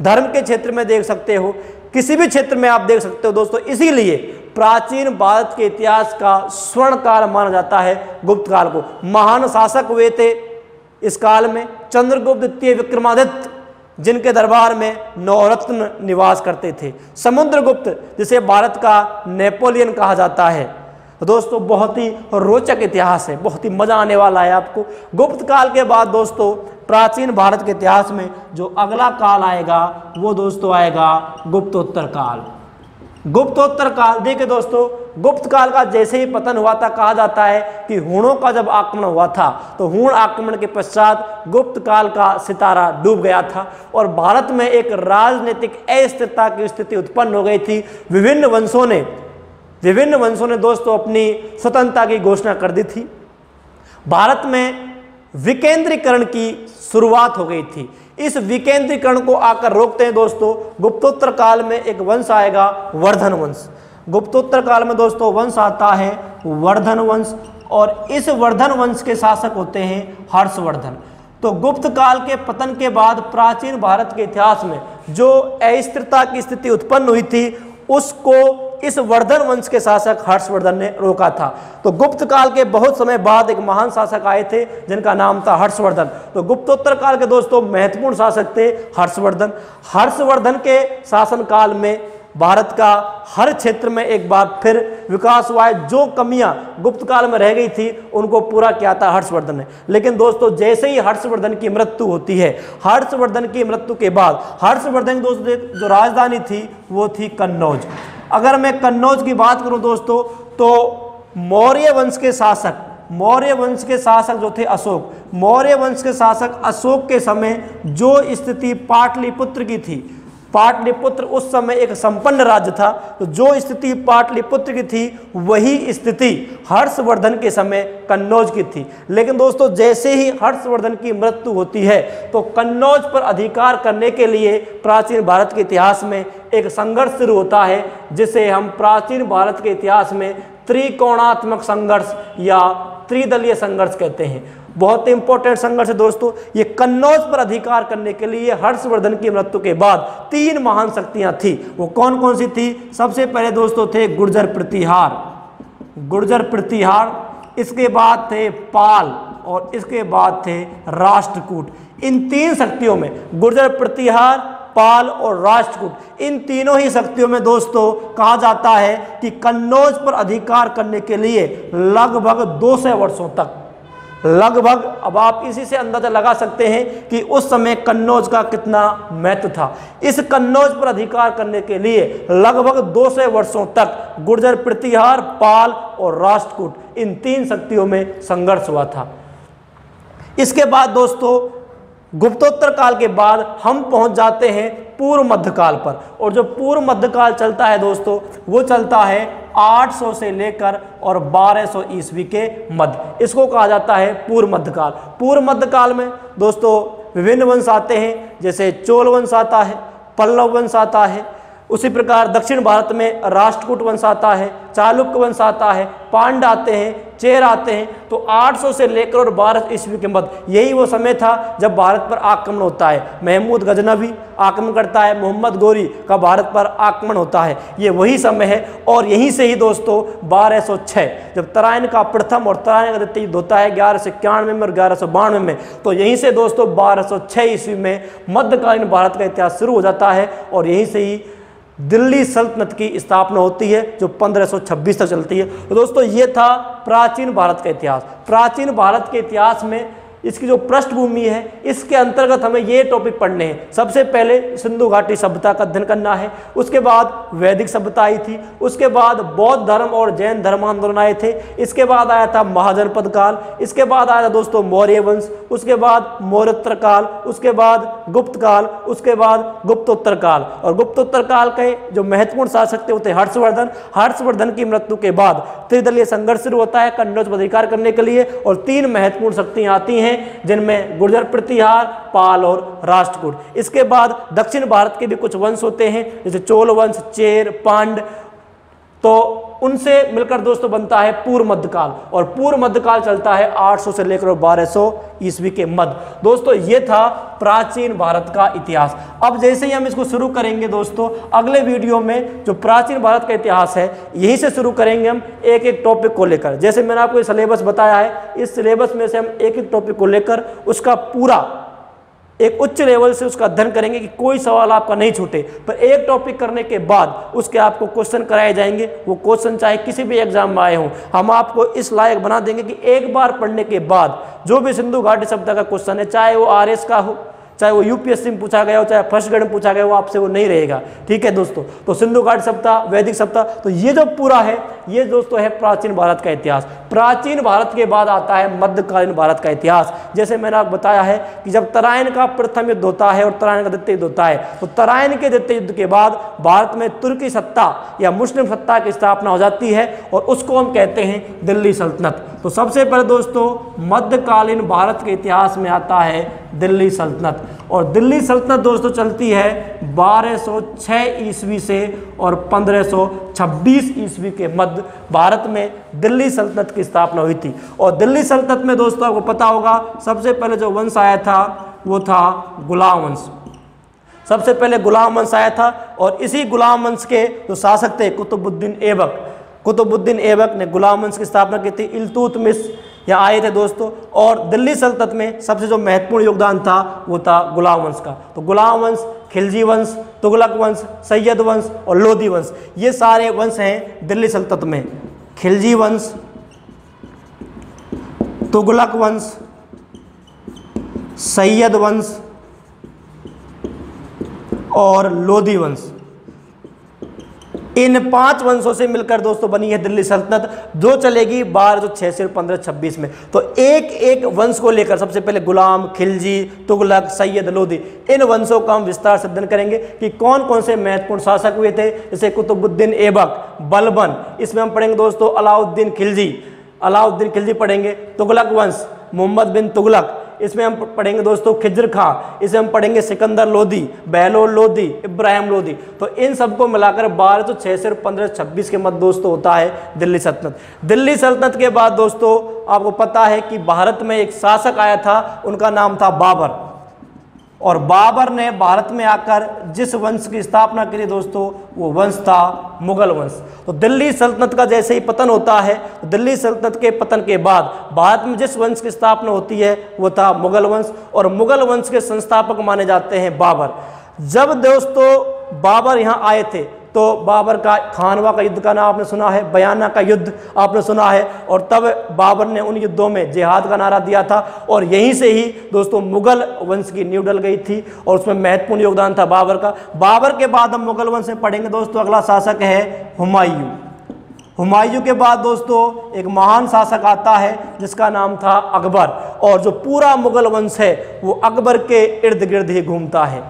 धर्म के क्षेत्र में देख सकते हो, किसी भी क्षेत्र में आप देख सकते हो दोस्तों। इसीलिए प्राचीन भारत के इतिहास का स्वर्ण काल माना जाता है गुप्त काल को। महान शासक हुए थे इस काल में, चंद्रगुप्त द्वितीय, विक्रमादित्य, जिनके दरबार में नवरत्न निवास करते थे, समुद्रगुप्त जिसे भारत का नेपोलियन कहा जाता है। तो दोस्तों बहुत ही रोचक इतिहास है, बहुत ही मजा आने वाला है आपको। गुप्त काल के बाद दोस्तों प्राचीन भारत के इतिहास में जो अगला काल आएगा वो दोस्तों आएगा गुप्तोत्तर काल। गुप्तोत्तर काल देखिए दोस्तों, गुप्त काल का जैसे ही पतन हुआ था, कहा जाता है कि हूणों का जब आक्रमण हुआ था तो हूण आक्रमण के पश्चात गुप्त काल का सितारा डूब गया था और भारत में एक राजनीतिक अस्थिरता की स्थिति उत्पन्न हो गई थी। विभिन्न वंशों ने दोस्तों अपनी स्वतंत्रता की घोषणा कर दी थी। भारत में विकेंद्रीकरण की शुरुआत हो गई थी। इस विकेंद्रीकरण को आकर रोकते हैं दोस्तों गुप्तोत्तर काल में एक वंश आएगा, वर्धन वंश। गुप्तोत्तर काल में दोस्तों वंश आता है वर्धन वंश, और इस वर्धन वंश के शासक होते हैं हर्षवर्धन। तो गुप्त काल के पतन के बाद प्राचीन भारत के इतिहास में जो अस्थिरता की स्थिति उत्पन्न हुई थी उसको इस वर्धन वंश के शासक हर्षवर्धन ने रोका था। तो गुप्त काल के बहुत समय बाद एक महान शासक आए थे जिनका नाम था हर्षवर्धन। तो गुप्तोत्तर काल के दोस्तों महत्वपूर्ण शासक थे हर्षवर्धन। हर्षवर्धन के शासन काल में भारत का हर क्षेत्र में एक बार फिर विकास हुआ है। जो कमियां गुप्त काल में रह गई थी उनको पूरा किया था हर्षवर्धन ने। लेकिन दोस्तों जैसे ही हर्षवर्धन की मृत्यु होती है, हर्षवर्धन की मृत्यु के बाद हर्षवर्धन दोस्तों जो राजधानी थी वो थी कन्नौज। अगर मैं कन्नौज की बात करूं दोस्तों तो मौर्य वंश के शासक जो थे अशोक, मौर्य वंश के शासक अशोक के समय जो स्थिति पाटलिपुत्र की थी, पाटलिपुत्र उस समय एक संपन्न राज्य था, तो जो स्थिति पाटलिपुत्र की थी वही स्थिति हर्षवर्धन के समय कन्नौज की थी। लेकिन दोस्तों जैसे ही हर्षवर्धन की मृत्यु होती है तो कन्नौज पर अधिकार करने के लिए प्राचीन भारत के इतिहास में एक संघर्ष शुरू होता है, जिसे हम प्राचीन भारत के इतिहास में त्रिकोणात्मक संघर्ष या त्रिदलीय संघर्ष कहते हैं। बहुत इंपॉर्टेंट संघर्ष है दोस्तों। ये कन्नौज पर अधिकार करने के लिए हर्षवर्धन की मृत्यु के बाद 3 महान शक्तियां थी। वो कौन कौन सी थी? सबसे पहले दोस्तों थे गुर्जर प्रतिहार, इसके बाद थे पाल और इसके बाद थे राष्ट्रकूट। इन 3 शक्तियों में गुर्जर प्रतिहार, पाल और राष्ट्रकूट, इन तीनों ही शक्तियों में दोस्तों कहा जाता है कि कन्नौज पर अधिकार करने के लिए लगभग 200 वर्षों तक, लगभग, अब आप इसी से अंदाजा लगा सकते हैं कि उस समय कन्नौज का कितना महत्व था। इस कन्नौज पर अधिकार करने के लिए लगभग 200 वर्षों तक गुर्जर प्रतिहार, पाल और राष्ट्रकूट, इन 3 शक्तियों में संघर्ष हुआ था। इसके बाद दोस्तों गुप्तोत्तर काल के बाद हम पहुंच जाते हैं पूर्व मध्यकाल पर, और जो पूर्व मध्यकाल चलता है दोस्तों वो चलता है 800 से लेकर और 1200 ईस्वी के मध्य। इसको कहा जाता है पूर्व मध्यकाल। पूर्व मध्यकाल में दोस्तों विभिन्न वंश आते हैं, जैसे चोल वंश आता है, पल्लव वंश आता है, उसी प्रकार दक्षिण भारत में राष्ट्रकूट वंश आता है, चालुक्य वंश आता है, पांड्य आते हैं, चेर आते हैं। तो 800 से लेकर और 1200 ईस्वी के मध्य यही वो समय था जब भारत पर आक्रमण होता है। महमूद गजनवी आक्रमण करता है, मोहम्मद गोरी का भारत पर आक्रमण होता है, ये वही समय है। और यहीं से ही दोस्तों 1206 जब तराइन का प्रथम और तराइन का द्वितीय युद्ध होता है 1191 में और 1192 में, तो यहीं से दोस्तों 1206 ईस्वी में मध्यकालीन भारत का इतिहास शुरू हो जाता है। और यहीं से ही दिल्ली सल्तनत की स्थापना होती है जो 1526 तक चलती है। तो दोस्तों ये था प्राचीन भारत का इतिहास। प्राचीन भारत के इतिहास में इसकी जो पृष्ठभूमि है, इसके अंतर्गत हमें ये टॉपिक पढ़ने हैं। सबसे पहले सिंधु घाटी सभ्यता का अध्ययन करना है, उसके बाद वैदिक सभ्यता आई थी, उसके बाद बौद्ध धर्म और जैन धर्म आंदोलन आए थे, इसके बाद आया था महाजनपद काल, इसके बाद आया था दोस्तों मौर्य वंश, उसके बाद मौर्योत्तर काल, उसके बाद गुप्त काल, उसके बाद गुप्तोत्तर काल। और गुप्तोत्तर काल के जो महत्वपूर्ण शासक थे वो थे हर्षवर्धन। हर्षवर्धन की मृत्यु के बाद त्रिदलीय संघर्ष शुरू होता है कन्नौज पर अधिकार करने के लिए, और 3 महत्वपूर्ण शक्तियां आती हैं जिनमें गुर्जर प्रतिहार, पाल और राष्ट्रकूट। इसके बाद दक्षिण भारत के भी कुछ वंश होते हैं, जैसे चोल वंश, चेर, पांड्य, तो उनसे मिलकर दोस्तों बनता है पूर्व मध्यकाल। और पूर्व मध्यकाल चलता है 800 से लेकर 1200 ईस्वी के मध्य। दोस्तों ये था प्राचीन भारत का इतिहास। अब जैसे ही हम इसको शुरू करेंगे दोस्तों, अगले वीडियो में जो प्राचीन भारत का इतिहास है यहीं से शुरू करेंगे हम एक एक टॉपिक को लेकर। जैसे मैंने आपको सिलेबस बताया है, इस सिलेबस में से हम एक एक टॉपिक को लेकर उसका पूरा एक उच्च लेवल से उसका अध्ययन करेंगे कि कोई सवाल आपका नहीं छूटे। पर एक टॉपिक करने के बाद उसके आपको क्वेश्चन कराए जाएंगे, वो क्वेश्चन चाहे किसी भी एग्जाम में आए हों, हम आपको इस लायक बना देंगे कि एक बार पढ़ने के बाद जो भी सिंधु घाटी सभ्यता का क्वेश्चन है, चाहे वो आरएस का हो, चाहे वो यूपीएससी में पूछा गया हो, चाहे फर्स्ट ग्रेड में पूछा गया हो, आपसे वो नहीं रहेगा। ठीक है दोस्तों, तो सिंधु घाटी सभ्यता, वैदिक सभ्यता, तो ये जो पूरा है ये दोस्तों है प्राचीन भारत का इतिहास। प्राचीन भारत के बाद आता है मध्यकालीन भारत का इतिहास। जैसे मैंने आपको बताया है कि जब तराइन का प्रथम युद्ध होता है और तराइन का द्वितीय युद्ध होता है, तो तराइन के द्वितीय युद्ध के बाद भारत में तुर्की सत्ता या मुस्लिम सत्ता की स्थापना हो जाती है और उसको हम कहते हैं दिल्ली सल्तनत। तो सबसे पहले दोस्तों मध्यकालीन भारत के इतिहास में आता है दिल्ली सल्तनत। और दिल्ली सल्तनत दोस्तों चलती है 1206 ईस्वी से और 1526 ईस्वी के मध्य भारत में दिल्ली सल्तनत की स्थापना हुई थी। और दिल्ली सल्तनत में दोस्तों आपको पता होगा सबसे पहले जो वंश आया था वो था गुलाम वंश। सबसे पहले गुलाम वंश आया था और इसी गुलाम वंश के जो शासक थे कुतुबुद्दीन ऐबक, कुतुबुद्दीन ऐबक ने गुलाम वंश की स्थापना की थी। इल्तुतमिश यहाँ आए थे दोस्तों। और दिल्ली सल्तनत में सबसे जो महत्वपूर्ण योगदान था वो था गुलाम वंश का। तो गुलाम वंश, खिलजी वंश, तुगलक वंश, सैयद वंश और लोधी वंश, ये सारे वंश हैं दिल्ली सल्तनत में। खिलजी वंश, तुगलक वंश, सैयद वंश और लोधी वंश, इन 5 वंशों से मिलकर दोस्तों बनी है दिल्ली सल्तनत, जो चलेगी 1206 से 1526 में। तो एक एक वंश को लेकर सबसे पहले गुलाम, खिलजी, तुगलक, सैयद, लोधी, इन वंशों का हम विस्तार से अध्ययन करेंगे कि कौन कौन से महत्वपूर्ण शासक हुए थे। जैसे कुतुबुद्दीन ऐबक, बलबन, इसमें हम पढ़ेंगे दोस्तों अलाउद्दीन खिलजी, अलाउद्दीन खिलजी पढ़ेंगे। तुगलक वंश, मोहम्मद बिन तुगलक, इसमें हम पढ़ेंगे दोस्तों खिज्र खां, इसे हम पढ़ेंगे सिकंदर लोदी, बहलोल लोदी, इब्राहिम लोदी। तो इन सबको मिलाकर 12 तो 6 से 15 26 के मध्य दोस्तों होता है दिल्ली सल्तनत। दिल्ली सल्तनत के बाद दोस्तों आपको पता है कि भारत में एक शासक आया था, उनका नाम था बाबर। और बाबर ने भारत में आकर जिस वंश की स्थापना की दोस्तों वो वंश था मुगल वंश। तो दिल्ली सल्तनत का जैसे ही पतन होता है, तो दिल्ली सल्तनत के पतन के बाद भारत में जिस वंश की स्थापना होती है वो था मुगल वंश। और मुगल वंश के संस्थापक माने जाते हैं बाबर। जब दोस्तों बाबर यहाँ आए थे तो बाबर का खानवा का युद्ध का नाम आपने सुना है, बयाना का युद्ध आपने सुना है। और तब बाबर ने उन युद्धों में जिहाद का नारा दिया था और यहीं से ही दोस्तों मुगल वंश की नींव डल गई थी और उसमें महत्वपूर्ण योगदान था बाबर का। बाबर के बाद हम मुगल वंश में पढ़ेंगे दोस्तों, अगला शासक है हुमायूं। हुमायूं के बाद दोस्तों एक महान शासक आता है जिसका नाम था अकबर। और जो पूरा मुगल वंश है वो अकबर के इर्द गिर्द ही घूमता है।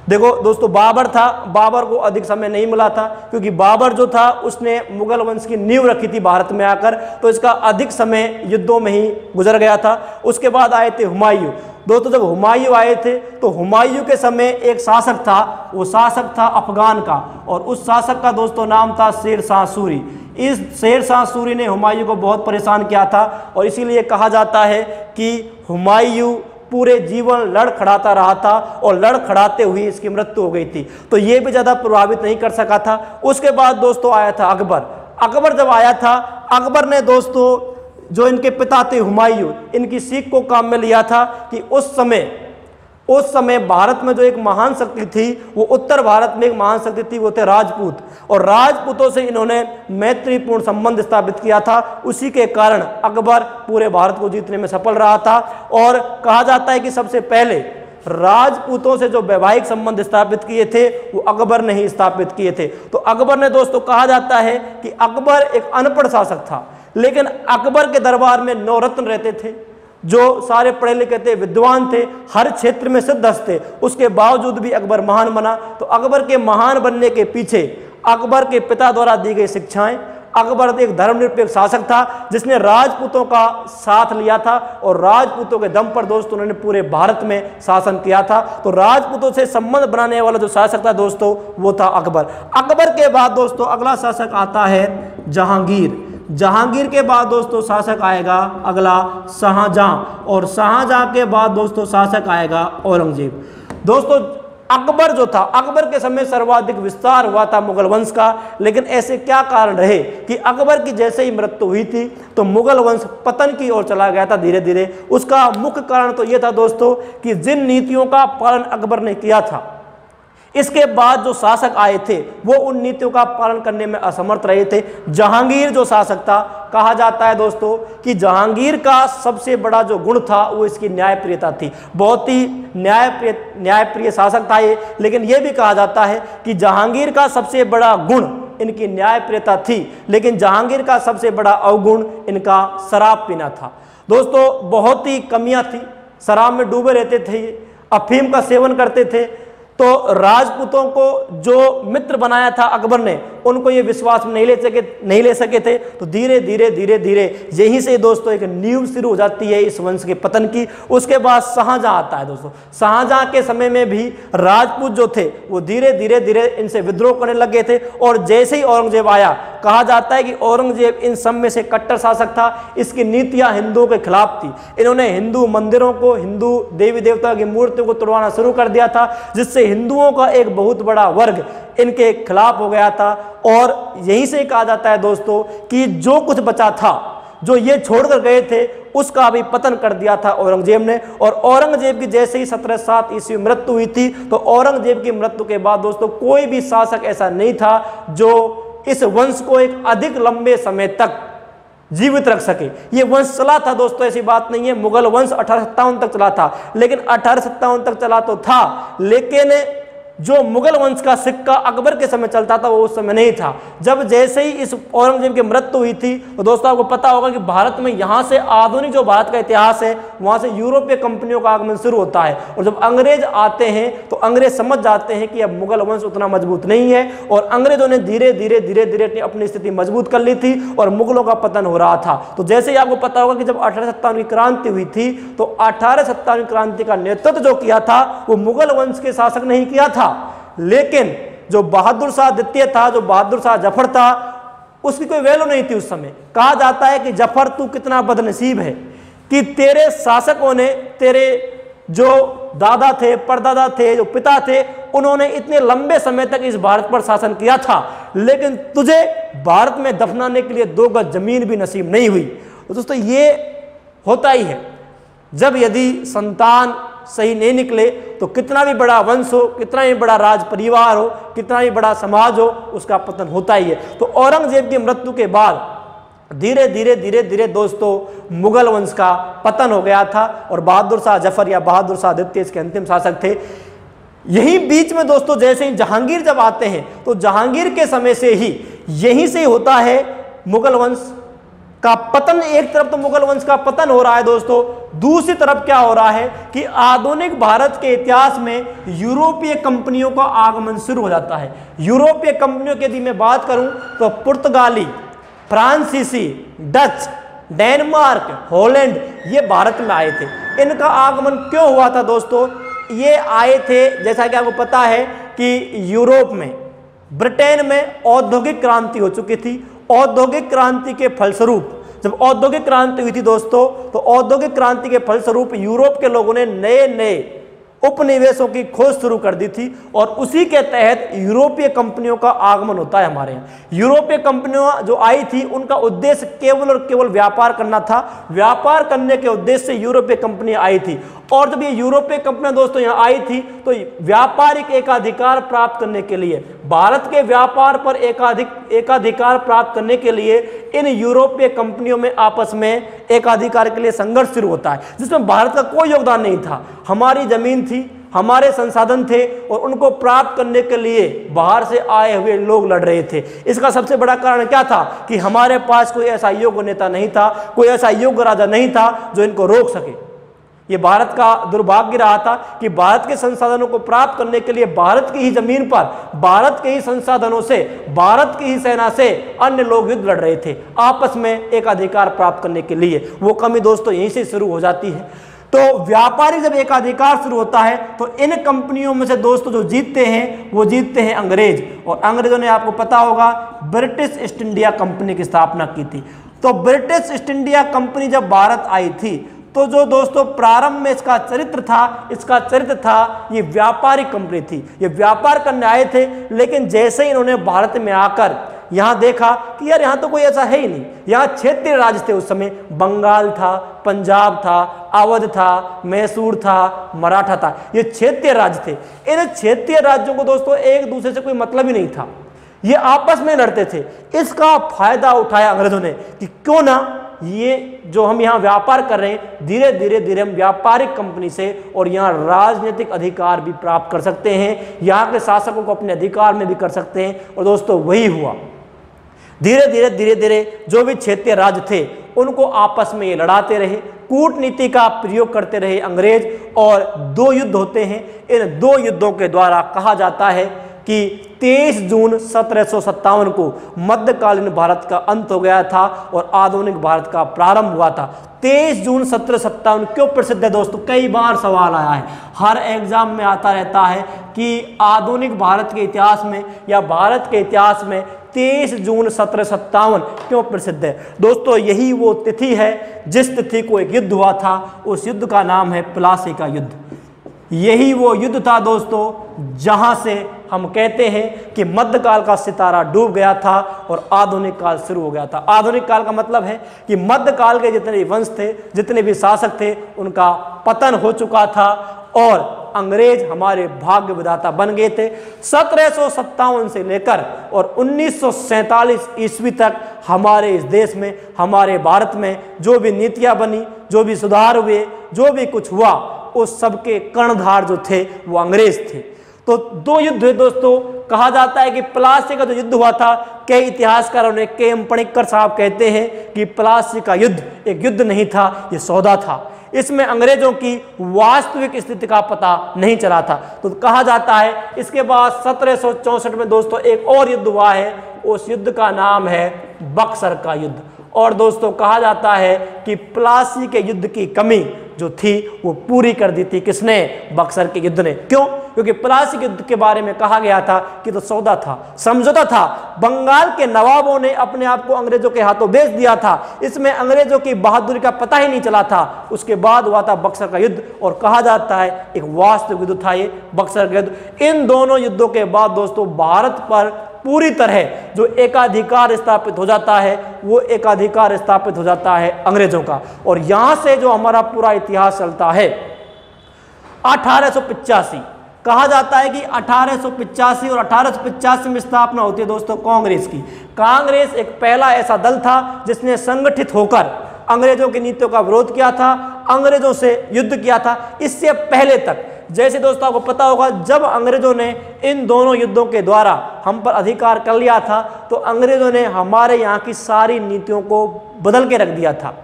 देखो दोस्तों बाबर था, बाबर को अधिक समय नहीं मिला था क्योंकि बाबर जो था उसने मुगल वंश की नींव रखी थी भारत में आकर, तो इसका अधिक समय युद्धों में ही गुजर गया था। उसके बाद आए थे हुमायूं। दोस्तों जब हुमायूं आए थे तो हुमायूं के समय एक शासक था, वो शासक था अफगान का और उस शासक का दोस्तों नाम था शेर शाह सूरी। इस शेर शाह सूरी ने हुमायूं को बहुत परेशान किया था और इसीलिए कहा जाता है कि हुमायूं पूरे जीवन लड़खड़ाता रहा था और लड़खड़ाते हुए इसकी मृत्यु हो गई थी। तो ये भी ज़्यादा प्रभावित नहीं कर सका था। उसके बाद दोस्तों आया था अकबर। अकबर जब आया था, अकबर ने दोस्तों जो इनके पिता थे हुमायूं, इनकी सीख को काम में लिया था कि उस समय भारत में जो एक महान शक्ति थी वो उत्तर भारत में एक महान शक्ति थी, वो थे राजपूत। और राजपूतों से इन्होंने मैत्रीपूर्ण संबंध स्थापित किया था। उसी के कारण अकबर पूरे भारत को जीतने में सफल रहा था। और कहा जाता है कि सबसे पहले राजपूतों से जो वैवाहिक संबंध स्थापित किए थे वो अकबर ने ही स्थापित किए थे। तो अकबर ने दोस्तों कहा जाता है कि अकबर एक अनपढ़ शासक था, लेकिन अकबर के दरबार में 9 रत्न रहते थे जो सारे पढ़े लिखे थे, विद्वान थे, हर क्षेत्र में सिद्धस्त थे। उसके बावजूद भी अकबर महान बना। तो अकबर के महान बनने के पीछे अकबर के पिता द्वारा दी गई शिक्षाएं, अकबर एक धर्मनिरपेक्ष शासक था जिसने राजपूतों का साथ लिया था और राजपूतों के दम पर दोस्तों उन्होंने पूरे भारत में शासन किया था। तो राजपूतों से संबंध बनाने वाला जो शासक था दोस्तों वो था अकबर। अकबर के बाद दोस्तों अगला शासक आता है जहांगीर। जहांगीर के बाद दोस्तों शासक आएगा अगला शाहजहां और शाहजहां के बाद दोस्तों शासक आएगा औरंगजेब। दोस्तों अकबर जो था, अकबर के समय सर्वाधिक विस्तार हुआ था मुगल वंश का, लेकिन ऐसे क्या कारण रहे कि अकबर की जैसे ही मृत्यु हुई थी तो मुगल वंश पतन की ओर चला गया था धीरे धीरे। उसका मुख्य कारण तो यह था दोस्तों कि जिन नीतियों का पालन अकबर ने किया था, इसके बाद जो शासक आए थे वो उन नीतियों का पालन करने में असमर्थ रहे थे। जहांगीर जो शासक था, कहा जाता है दोस्तों कि जहांगीर का सबसे बड़ा जो गुण था वो इसकी न्यायप्रियता थी। बहुत ही न्यायप्रिय शासक था ये। लेकिन यह भी कहा जाता है कि जहांगीर का सबसे बड़ा गुण इनकी न्यायप्रियता थी, लेकिन जहांगीर का सबसे बड़ा अवगुण इनका शराब पीना था। दोस्तों बहुत ही कमियां थी, शराब में डूबे रहते थे, अफीम का सेवन करते थे। तो राजपूतों को जो मित्र बनाया था अकबर ने, उनको ये विश्वास में नहीं ले सके थे। तो धीरे धीरे यहीं से दोस्तों एक नींव शुरू हो जाती है इस वंश के पतन की। उसके बाद शाहजहां आता है दोस्तों। शाहजहां के समय में भी राजपूत जो थे वो धीरे धीरे इनसे विद्रोह करने लगे थे। और जैसे ही औरंगजेब आया, कहा जाता है कि औरंगजेब इन सब में से कट्टर शासक था। इसकी नीतियां हिंदुओं के खिलाफ थी। इन्होंने हिंदू मंदिरों को, हिंदू देवी देवता की मूर्तियों को तोड़वाना शुरू कर दिया था, जिससे हिंदुओं का एक बहुत बड़ा वर्ग इनके खिलाफ हो गया था। और यहीं से कहा जाता है दोस्तों कि जो कुछ बचा था, जो ये छोड़कर गए थे, उसका भी पतन कर दिया था औरंगजेब ने। और औरंगजेब की जैसे ही 1707 ईस्वी में मृत्यु हुई थी, तो औरंगजेब की मृत्यु के बाद दोस्तों कोई भी शासक ऐसा नहीं था जो इस वंश को एक अधिक लंबे समय तक जीवित रख सके। ये वंश चला था दोस्तों, ऐसी बात नहीं है। मुगल वंश 1857 तक चला था, लेकिन 1857 तक चला तो था, लेकिन जो मुगल वंश का सिक्का अकबर के समय चलता था वो उस समय नहीं था। जब जैसे ही इस औरंगजेब की मृत्यु हुई थी तो दोस्तों आपको पता होगा कि भारत में यहाँ से आधुनिक जो भारत का इतिहास है वहाँ से यूरोपीय कंपनियों का आगमन शुरू होता है। और जब अंग्रेज आते हैं तो अंग्रेज समझ जाते हैं कि अब मुगल वंश उतना मजबूत नहीं है, और अंग्रेजों ने धीरे धीरे अपनी स्थिति मजबूत कर ली थी और मुगलों का पतन हो रहा था। तो जैसे ही आपको पता होगा कि जब 1857 की क्रांति हुई थी तो 1857 क्रांति का नेतृत्व जो किया था वो मुगल वंश के शासक नहीं किया था, लेकिन जो बहादुर शाह द्वितीय था, जो बहादुर शाह जफर था, उसकी कोई वैल्यू नहीं थी उस समय। कहा जाता है कि जफर तू कितना बदनसीब है कि तेरे शासकों ने, तेरे जो दादा थे, परदादा थे, जो पिता थे, उन्होंने इतने लंबे समय तक इस भारत पर शासन किया था, लेकिन तुझे भारत में दफनाने के लिए 2 गज जमीन भी नसीब नहीं हुई। तो दोस्तों ये होता ही है, जब यदि संतान सही नहीं निकले तो कितना भी बड़ा वंश हो, कितना भी बड़ा राज परिवार हो, कितना भी बड़ा समाज हो, उसका पतन होता ही है। तो औरंगजेब की मृत्यु के बाद धीरे धीरे दोस्तों मुगल वंश का पतन हो गया था और बहादुर शाह जफर या बहादुर शाह द्वितीय इसके अंतिम शासक थे। यही बीच में दोस्तों जैसे ही जहांगीर जब आते हैं तो जहांगीर के समय से ही यहीं से होता है मुगल वंश का पतन। एक तरफ तो मुगल वंश का पतन हो रहा है दोस्तों, दूसरी तरफ क्या हो रहा है कि आधुनिक भारत के इतिहास में यूरोपीय कंपनियों का आगमन शुरू हो जाता है। यूरोपीय कंपनियों की यदि मैं बात करूं तो पुर्तगाली, फ्रांसीसी, डच, डेनमार्क, हॉलैंड ये भारत में आए थे। इनका आगमन क्यों हुआ था दोस्तों? ये आए थे, जैसा कि आपको पता है कि यूरोप में, ब्रिटेन में औद्योगिक क्रांति हो चुकी थी। औद्योगिक क्रांति के फलस्वरूप, जब औद्योगिक क्रांति हुई थी दोस्तों, तो औद्योगिक क्रांति के फलस्वरूप यूरोप के लोगों ने नए नए उपनिवेशों की खोज शुरू कर दी थी और उसी के तहत यूरोपीय कंपनियों का आगमन होता है हमारे यहाँ। यूरोपीय कंपनियां जो आई थी उनका उद्देश्य केवल और केवल व्यापार करना था। व्यापार करने के उद्देश्य से यूरोपीय कंपनी आई थी, और जब ये यूरोपीय कंपनियां दोस्तों यहाँ आई थी तो व्यापारिक एकाधिकार प्राप्त करने के लिए, भारत के व्यापार पर एकाधिकार प्राप्त करने के लिए इन यूरोपीय कंपनियों में आपस में एकाधिकार के लिए संघर्ष शुरू होता है, जिसमें भारत का कोई योगदान नहीं था। हमारी जमीन थी, हमारे संसाधन थे और उनको प्राप्त करने के लिए बाहर से आए हुए लोग लड़ रहे थे। इसका सबसे बड़ा कारण क्या था कि हमारे पास कोई ऐसा योग्य नेता नहीं था, कोई ऐसा योग्य राजा नहीं था जो इनको रोक सके। ये भारत का दुर्भाग्य रहा था कि भारत के संसाधनों को प्राप्त करने के लिए भारत की ही जमीन पर, भारत के ही संसाधनों से, भारत की ही सेना से अन्य लोग युद्ध लड़ रहे थे आपस में एक अधिकार प्राप्त करने के लिए। वो कमी दोस्तों यहीं से शुरू हो जाती है। तो व्यापारिक जब एकाधिकार शुरू होता है तो इन कंपनियों में से दोस्तों जो जीतते हैं वो जीतते हैं अंग्रेज, और अंग्रेजों ने आपको पता होगा ब्रिटिश ईस्ट इंडिया कंपनी की स्थापना की थी। तो ब्रिटिश ईस्ट इंडिया कंपनी जब भारत आई थी तो जो दोस्तों प्रारंभ में इसका चरित्र था ये व्यापारिक कंपनी थी। ये व्यापार करने आए थे, लेकिन जैसे ही इन्होंने भारत में आकर यहाँ देखा कि यार यहाँ तो कोई ऐसा है ही नहीं। यहाँ क्षेत्रीय राज्य थे उस समय, बंगाल था, पंजाब था, अवध था, मैसूर था, मराठा था, ये क्षेत्रीय राज्य थे। इन क्षेत्रीय राज्यों को दोस्तों एक दूसरे से कोई मतलब ही नहीं था, ये आपस में लड़ते थे। इसका फायदा उठाया अंग्रेजों ने कि क्यों ना ये जो हम यहाँ व्यापार कर रहे हैं, धीरे धीरे हम व्यापारिक कंपनी से और यहाँ राजनीतिक अधिकार भी प्राप्त कर सकते हैं, यहाँ के शासकों को अपने अधिकार में भी कर सकते हैं। और दोस्तों वही हुआ। धीरे धीरे जो भी क्षेत्रीय राज्य थे उनको आपस में ये लड़ाते रहे, कूटनीति का प्रयोग करते रहे अंग्रेज, और 2 युद्ध होते हैं। इन 2 युद्धों के द्वारा कहा जाता है कि 23 जून 1757 को मध्यकालीन भारत का अंत हो गया था और आधुनिक भारत का प्रारंभ हुआ था। 23 जून 1757 क्यों प्रसिद्ध है दोस्तों? कई बार सवाल आया है, हर एग्जाम में आता रहता है कि आधुनिक भारत के इतिहास में या भारत के इतिहास में 23 जून 1757 क्यों प्रसिद्ध है? दोस्तों यही वो तिथि है जिस तिथि को एक युद्ध हुआ था, उस युद्ध का नाम है प्लासी का युद्ध। यही वो युद्ध था दोस्तों जहां से हम कहते हैं कि मध्यकाल का सितारा डूब गया था और आधुनिक काल शुरू हो गया था। आधुनिक काल का मतलब है कि मध्यकाल के जितने भी वंश थे, जितने भी शासक थे, उनका पतन हो चुका था और अंग्रेज हमारे भाग्य विधाता बन गए थे। 1757 से लेकर और 1947 ईस्वी तक हमारे इस देश में, हमारे भारत में जो भी नीतियां बनी, जो भी सुधार हुए, जो भी कुछ हुआ, उस सबके कर्णधार जो थे वो अंग्रेज थे। तो दो युद्ध हुए दोस्तों। कहा जाता है कि प्लासी का जो युद्ध हुआ था, कई इतिहासकारों ने, के एम पणिक्कर साहब कहते हैं कि प्लासी का युद्ध एक युद्ध नहीं था, ये सौदा था। इसमें अंग्रेजों की वास्तविक स्थिति का पता नहीं चला था। तो कहा जाता है इसके बाद 1764 में दोस्तों एक और युद्ध हुआ है, उस युद्ध का नाम है बक्सर का युद्ध। और दोस्तों कहा जाता है कि प्लासी के युद्ध की कमी जो थी वो पूरी कर दी थी किसने? बक्सर के युद्ध ने। क्यों? क्योंकि प्लासी के युद्ध के बारे में कहा गया था कि तो सौदा था, समझौता था। बंगाल के नवाबों ने अपने आप को अंग्रेजों के हाथों बेच दिया था। इसमें अंग्रेजों की बहादुरी का पता ही नहीं चला था। उसके बाद हुआ था बक्सर का युद्ध, और कहा जाता है एक वास्तविक युद्ध था ये बक्सर का युद्ध। इन दोनों युद्धों के बाद दोस्तों भारत पर पूरी तरह जो एकाधिकार स्थापित हो जाता है, वो एकाधिकार स्थापित हो जाता है अंग्रेजों का। और यहां से जो हमारा पूरा इतिहास चलता है 1885। कहा जाता है कि 1885 और 1885 में स्थापना होती है दोस्तों कांग्रेस की। कांग्रेस एक पहला ऐसा दल था जिसने संगठित होकर अंग्रेजों की नीतियों का विरोध किया था, अंग्रेजों से युद्ध किया था। इससे पहले तक जैसे दोस्तों आपको पता होगा, जब अंग्रेजों ने इन दोनों युद्धों के द्वारा हम पर अधिकार कर लिया था, तो अंग्रेजों ने हमारे यहाँ की सारी नीतियों को बदल के रख दिया था।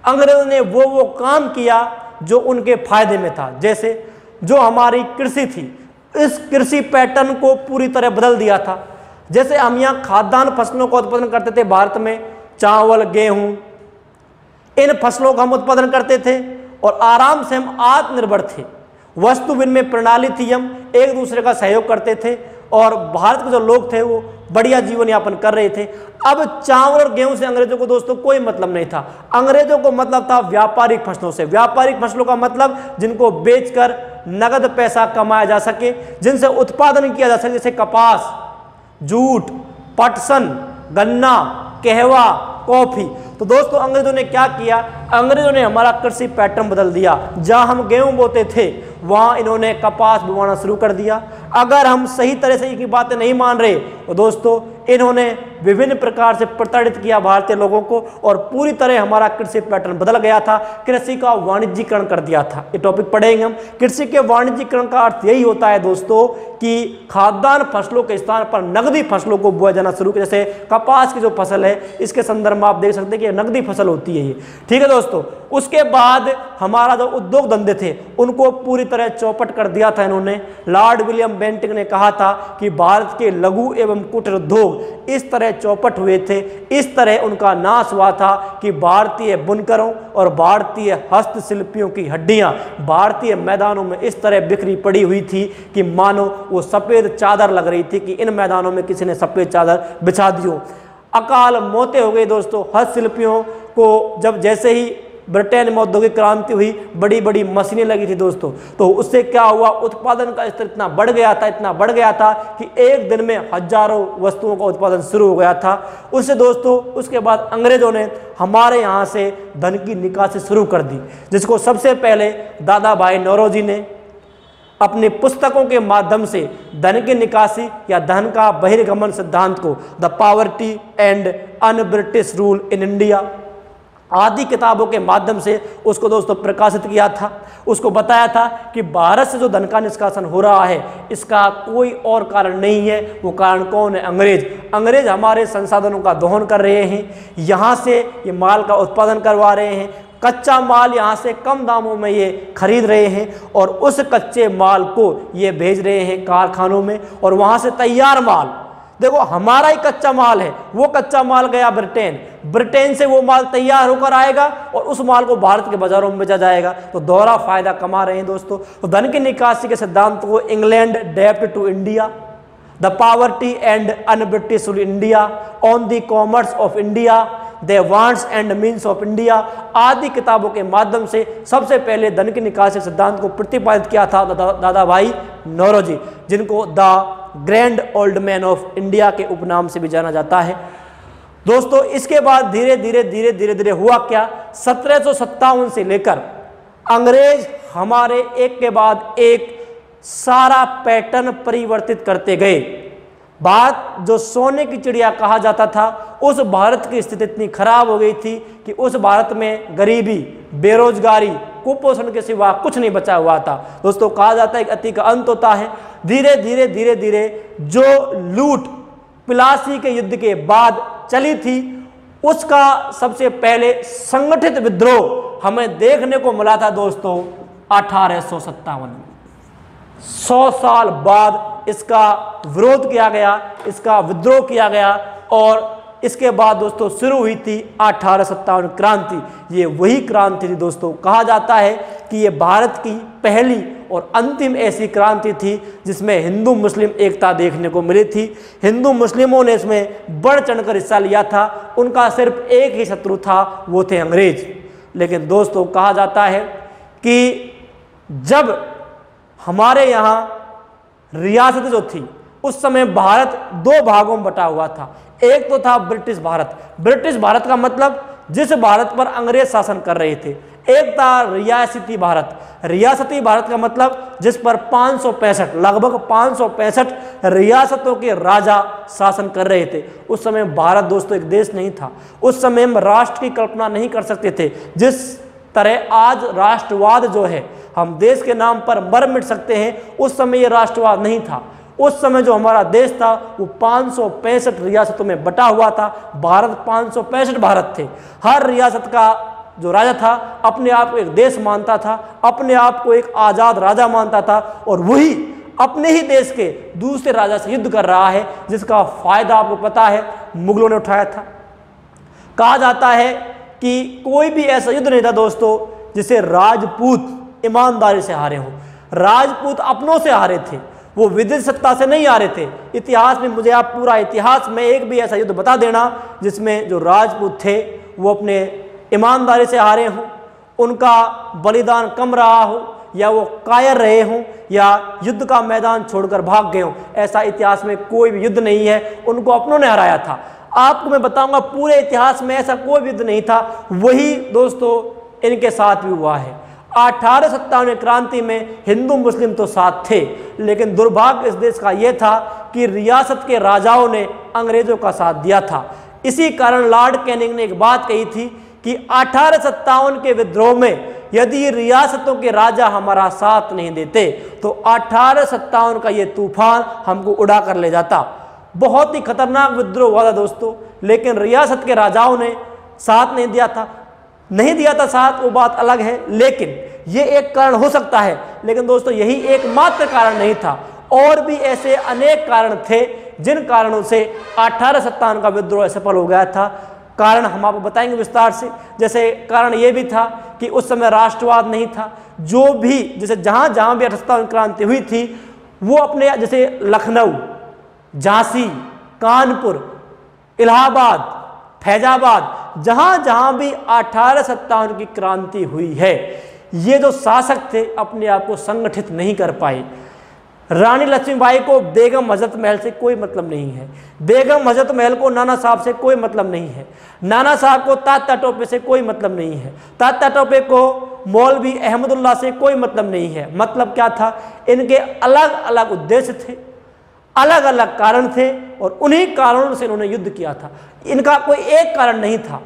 अंग्रेजों ने वो काम किया जो उनके फायदे में था। जैसे जो हमारी कृषि थी, इस कृषि पैटर्न को पूरी तरह बदल दिया था। जैसे हम यहाँ खाद्यान्न फसलों का उत्पादन करते थे भारत में, चावल, गेहूं, इन फसलों का हम उत्पादन करते थे और आराम से हम आत्मनिर्भर थे। वस्तु विनिमय प्रणाली थी, हम एक दूसरे का सहयोग करते थे और भारत के जो लोग थे वो बढ़िया जीवन यापन कर रहे थे। अब चावल और गेहूं से अंग्रेजों को दोस्तों कोई मतलब नहीं था। अंग्रेजों को मतलब था व्यापारिक फसलों से। व्यापारिक फसलों का मतलब जिनको बेचकर नगद पैसा कमाया जा सके, जिनसे उत्पादन किया जा सके, जैसे कपास, जूट, पटसन, गन्ना, कहवा, कॉफी। तो दोस्तों अंग्रेजों ने क्या किया? अंग्रेजों ने हमारा कृषि पैटर्न बदल दिया। जहां हम गेहूं बोते थे वहां इन्होंने कपास बोना शुरू कर दिया। अगर हम सही तरह से इनकी बातें नहीं मान रहे तो दोस्तों इन्होंने विभिन्न प्रकार से प्रताड़ित किया भारतीय लोगों को और पूरी तरह हमारा कृषि पैटर्न बदल गया था। कृषि का वाणिज्यीकरण कर दिया था। ये टॉपिक पढ़ेंगे हम। कृषि के वाणिज्यीकरण का अर्थ यही होता है दोस्तों कि खाद्यान्न फसलों के स्थान पर नकदी फसलों को बोया जाना शुरू किया। जैसे कपास की जो फसल है, इसके संदर्भ में आप देख सकते हैं कि नकदी फसल होती है ये, ठीक है दोस्तों। उसके बाद हमारा जो उद्योग धंधे थे उनको पूरी तरह चौपट कर दिया था इन्होंने। लॉर्ड विलियम बेंटिंग ने कहा था कि भारत के लघु एवं कुटीर उद्योग इस तरह चौपट हुए थे, इस तरह उनका नाश हुआ था कि भारतीय बुनकरों और भारतीय हस्तशिल्पियों की हड्डियां भारतीय मैदानों में इस तरह बिखरी पड़ी हुई थी कि मानो वो सफेद चादर लग रही थी कि इन मैदानों में किसी ने सफेद चादर बिछा दी हो। अकाल मौतें हो गई दोस्तों हस्तशिल्पियों को। जब जैसे ही ब्रिटेन में औद्योगिक क्रांति हुई, बड़ी बड़ी मशीनें लगी थी दोस्तों, तो उससे क्या हुआ? उत्पादन का स्तर इतना बढ़ गया था कि एक दिन में हजारों वस्तुओं का उत्पादन शुरू हो गया था। उससे दोस्तों उसके बाद अंग्रेजों ने हमारे यहाँ से धन की निकासी शुरू कर दी, जिसको सबसे पहले दादा भाई नौरोजी ने अपनी पुस्तकों के माध्यम से धन की निकासी या धन का बहिर्गमन सिद्धांत को, the poverty and un British rule in India आदि किताबों के माध्यम से उसको दोस्तों प्रकाशित किया था। उसको बताया था कि भारत से जो धन का निष्कासन हो रहा है इसका कोई और कारण नहीं है। वो कारण कौन है? अंग्रेज। अंग्रेज हमारे संसाधनों का दोहन कर रहे हैं, यहाँ से ये माल का उत्पादन करवा रहे हैं, कच्चा माल यहाँ से कम दामों में ये खरीद रहे हैं और उस कच्चे माल को ये भेज रहे हैं कारखानों में और वहाँ से तैयार माल, देखो हमारा ही कच्चा माल है, वो कच्चा माल गया ब्रिटेन, ब्रिटेन से वो माल तैयार होकर आएगा और उस माल को भारत के बाजारों में बेचा जाएगा। तो दोहरा फायदा कमा रहे हैं दोस्तों। तो धन की निकासी के सिद्धांत को इंग्लैंड डेप्ट to India, the poverty and un British rule India, on the commerce of India, the wants and means of India आदि किताबों के माध्यम से सबसे पहले धन की निकासी सिद्धांत को प्रतिपादित किया था दादा भाई नौरोजी, जिनको the grand old man of India के उपनाम से भी जाना जाता है। दोस्तों इसके बाद धीरे धीरे हुआ क्या? 1757 से लेकर अंग्रेज हमारे एक के बाद एक सारा पैटर्न परिवर्तित करते गए। बात जो सोने की चिड़िया कहा जाता था, उस भारत की स्थिति इतनी खराब हो गई थी कि उस भारत में गरीबी, बेरोजगारी, कुपोषण के सिवा कुछ नहीं बचा हुआ था। दोस्तों कहा जाता है कि अति का अंत होता है। धीरे धीरे धीरे धीरे जो लूट प्लासी के युद्ध के बाद चली थी, उसका सबसे पहले संगठित विद्रोह हमें देखने को मिला था दोस्तों 1857 में। 100 साल बाद इसका विरोध किया गया, इसका विद्रोह किया गया और इसके बाद दोस्तों शुरू हुई थी 1857 क्रांति। ये वही क्रांति थी दोस्तों। कहा जाता है कि ये भारत की पहली और अंतिम ऐसी क्रांति थी जिसमें हिंदू मुस्लिम एकता देखने को मिली थी। हिंदू मुस्लिमों ने इसमें बढ़ चढ़कर हिस्सा लिया था। उनका सिर्फ एक ही शत्रु था, वो थे अंग्रेज। लेकिन दोस्तों कहा जाता है कि जब हमारे यहाँ रियासत जो थी, उस समय भारत 2 भागों में बटा हुआ था। एक तो था ब्रिटिश भारत। ब्रिटिश भारत का मतलब जिस भारत पर अंग्रेज शासन कर रहे थे। एक था रियासती भारत। रियासती भारत का मतलब जिस पर 565 लगभग 565 रियासतों के राजा शासन कर रहे थे। उस समय भारत दोस्तों एक देश नहीं था। उस समय हम राष्ट्र की कल्पना नहीं कर सकते थे। जिस तरह आज राष्ट्रवाद जो है, हम देश के नाम पर मर मिट सकते हैं, उस समय ये राष्ट्रवाद नहीं था। उस समय जो हमारा देश था वो 565 रियासतों में बटा हुआ था। भारत 565 भारत थे। हर रियासत का जो राजा था अपने आप को एक देश मानता था, अपने आप को एक आज़ाद राजा मानता था और वही अपने ही देश के दूसरे राजा से युद्ध कर रहा है, जिसका फायदा आपको पता है मुगलों ने उठाया था। कहा जाता है कि कोई भी ऐसा युद्ध नहीं था दोस्तों जिसे राजपूत ईमानदारी से हारे हों। राजपूत अपनों से हारे थे, वो विदेश सत्ता से नहीं आ रहे थे। इतिहास में मुझे आप पूरा इतिहास में एक भी ऐसा युद्ध बता देना जिसमें जो राजपूत थे वो अपने ईमानदारी से हारे हों, उनका बलिदान कम रहा हो, या वो कायर रहे हों, या युद्ध का मैदान छोड़कर भाग गए हों। ऐसा इतिहास में कोई भी युद्ध नहीं है, उनको अपनों ने हराया था। आपको मैं बताऊंगा पूरे इतिहास में ऐसा कोई भी युद्ध नहीं था। वही दोस्तों इनके साथ भी हुआ है। 1857 क्रांति में हिंदू मुस्लिम तो साथ थे, लेकिन दुर्भाग्य इस देश का यह था कि रियासत के राजाओं ने अंग्रेजों का साथ दिया था। इसी कारण लॉर्ड कैनिंग ने एक बात कही थी कि 1857 के विद्रोह में यदि रियासतों के राजा हमारा साथ नहीं देते तो 1857 का ये तूफान हमको उड़ा कर ले जाता। बहुत ही खतरनाक विद्रोह हुआ था दोस्तों, लेकिन रियासत के राजाओं ने साथ नहीं दिया था। नहीं दिया था साथ, वो बात अलग है, लेकिन ये एक कारण हो सकता है। लेकिन दोस्तों यही एकमात्र कारण नहीं था, और भी ऐसे अनेक कारण थे जिन कारणों से 1857 का विद्रोह सफल हो गया था। कारण हम आपको बताएंगे विस्तार से। जैसे कारण ये भी था कि उस समय राष्ट्रवाद नहीं था। जो भी जैसे जहाँ जहाँ भी 1857 क्रांति हुई थी, वो अपने जैसे लखनऊ, झांसी, कानपुर, इलाहाबाद, फैजाबाद, जहाँ जहाँ भी 1857 की क्रांति हुई है, ये जो शासक थे अपने आप को संगठित नहीं कर पाए। रानी लक्ष्मीबाई को बेगम हजरत महल से कोई मतलब नहीं है। बेगम हजरत महल को नाना साहब से कोई मतलब नहीं है। नाना साहब को तात्या टोपे से कोई मतलब नहीं है। तात्या टोपे को मौलवी अहमदुल्ला से कोई मतलब नहीं है। मतलब क्या था? इनके अलग अलग उद्देश्य थे, अलग अलग कारण थे, और उन्हीं कारणों से इन्होंने युद्ध किया था। इनका कोई एक कारण नहीं था।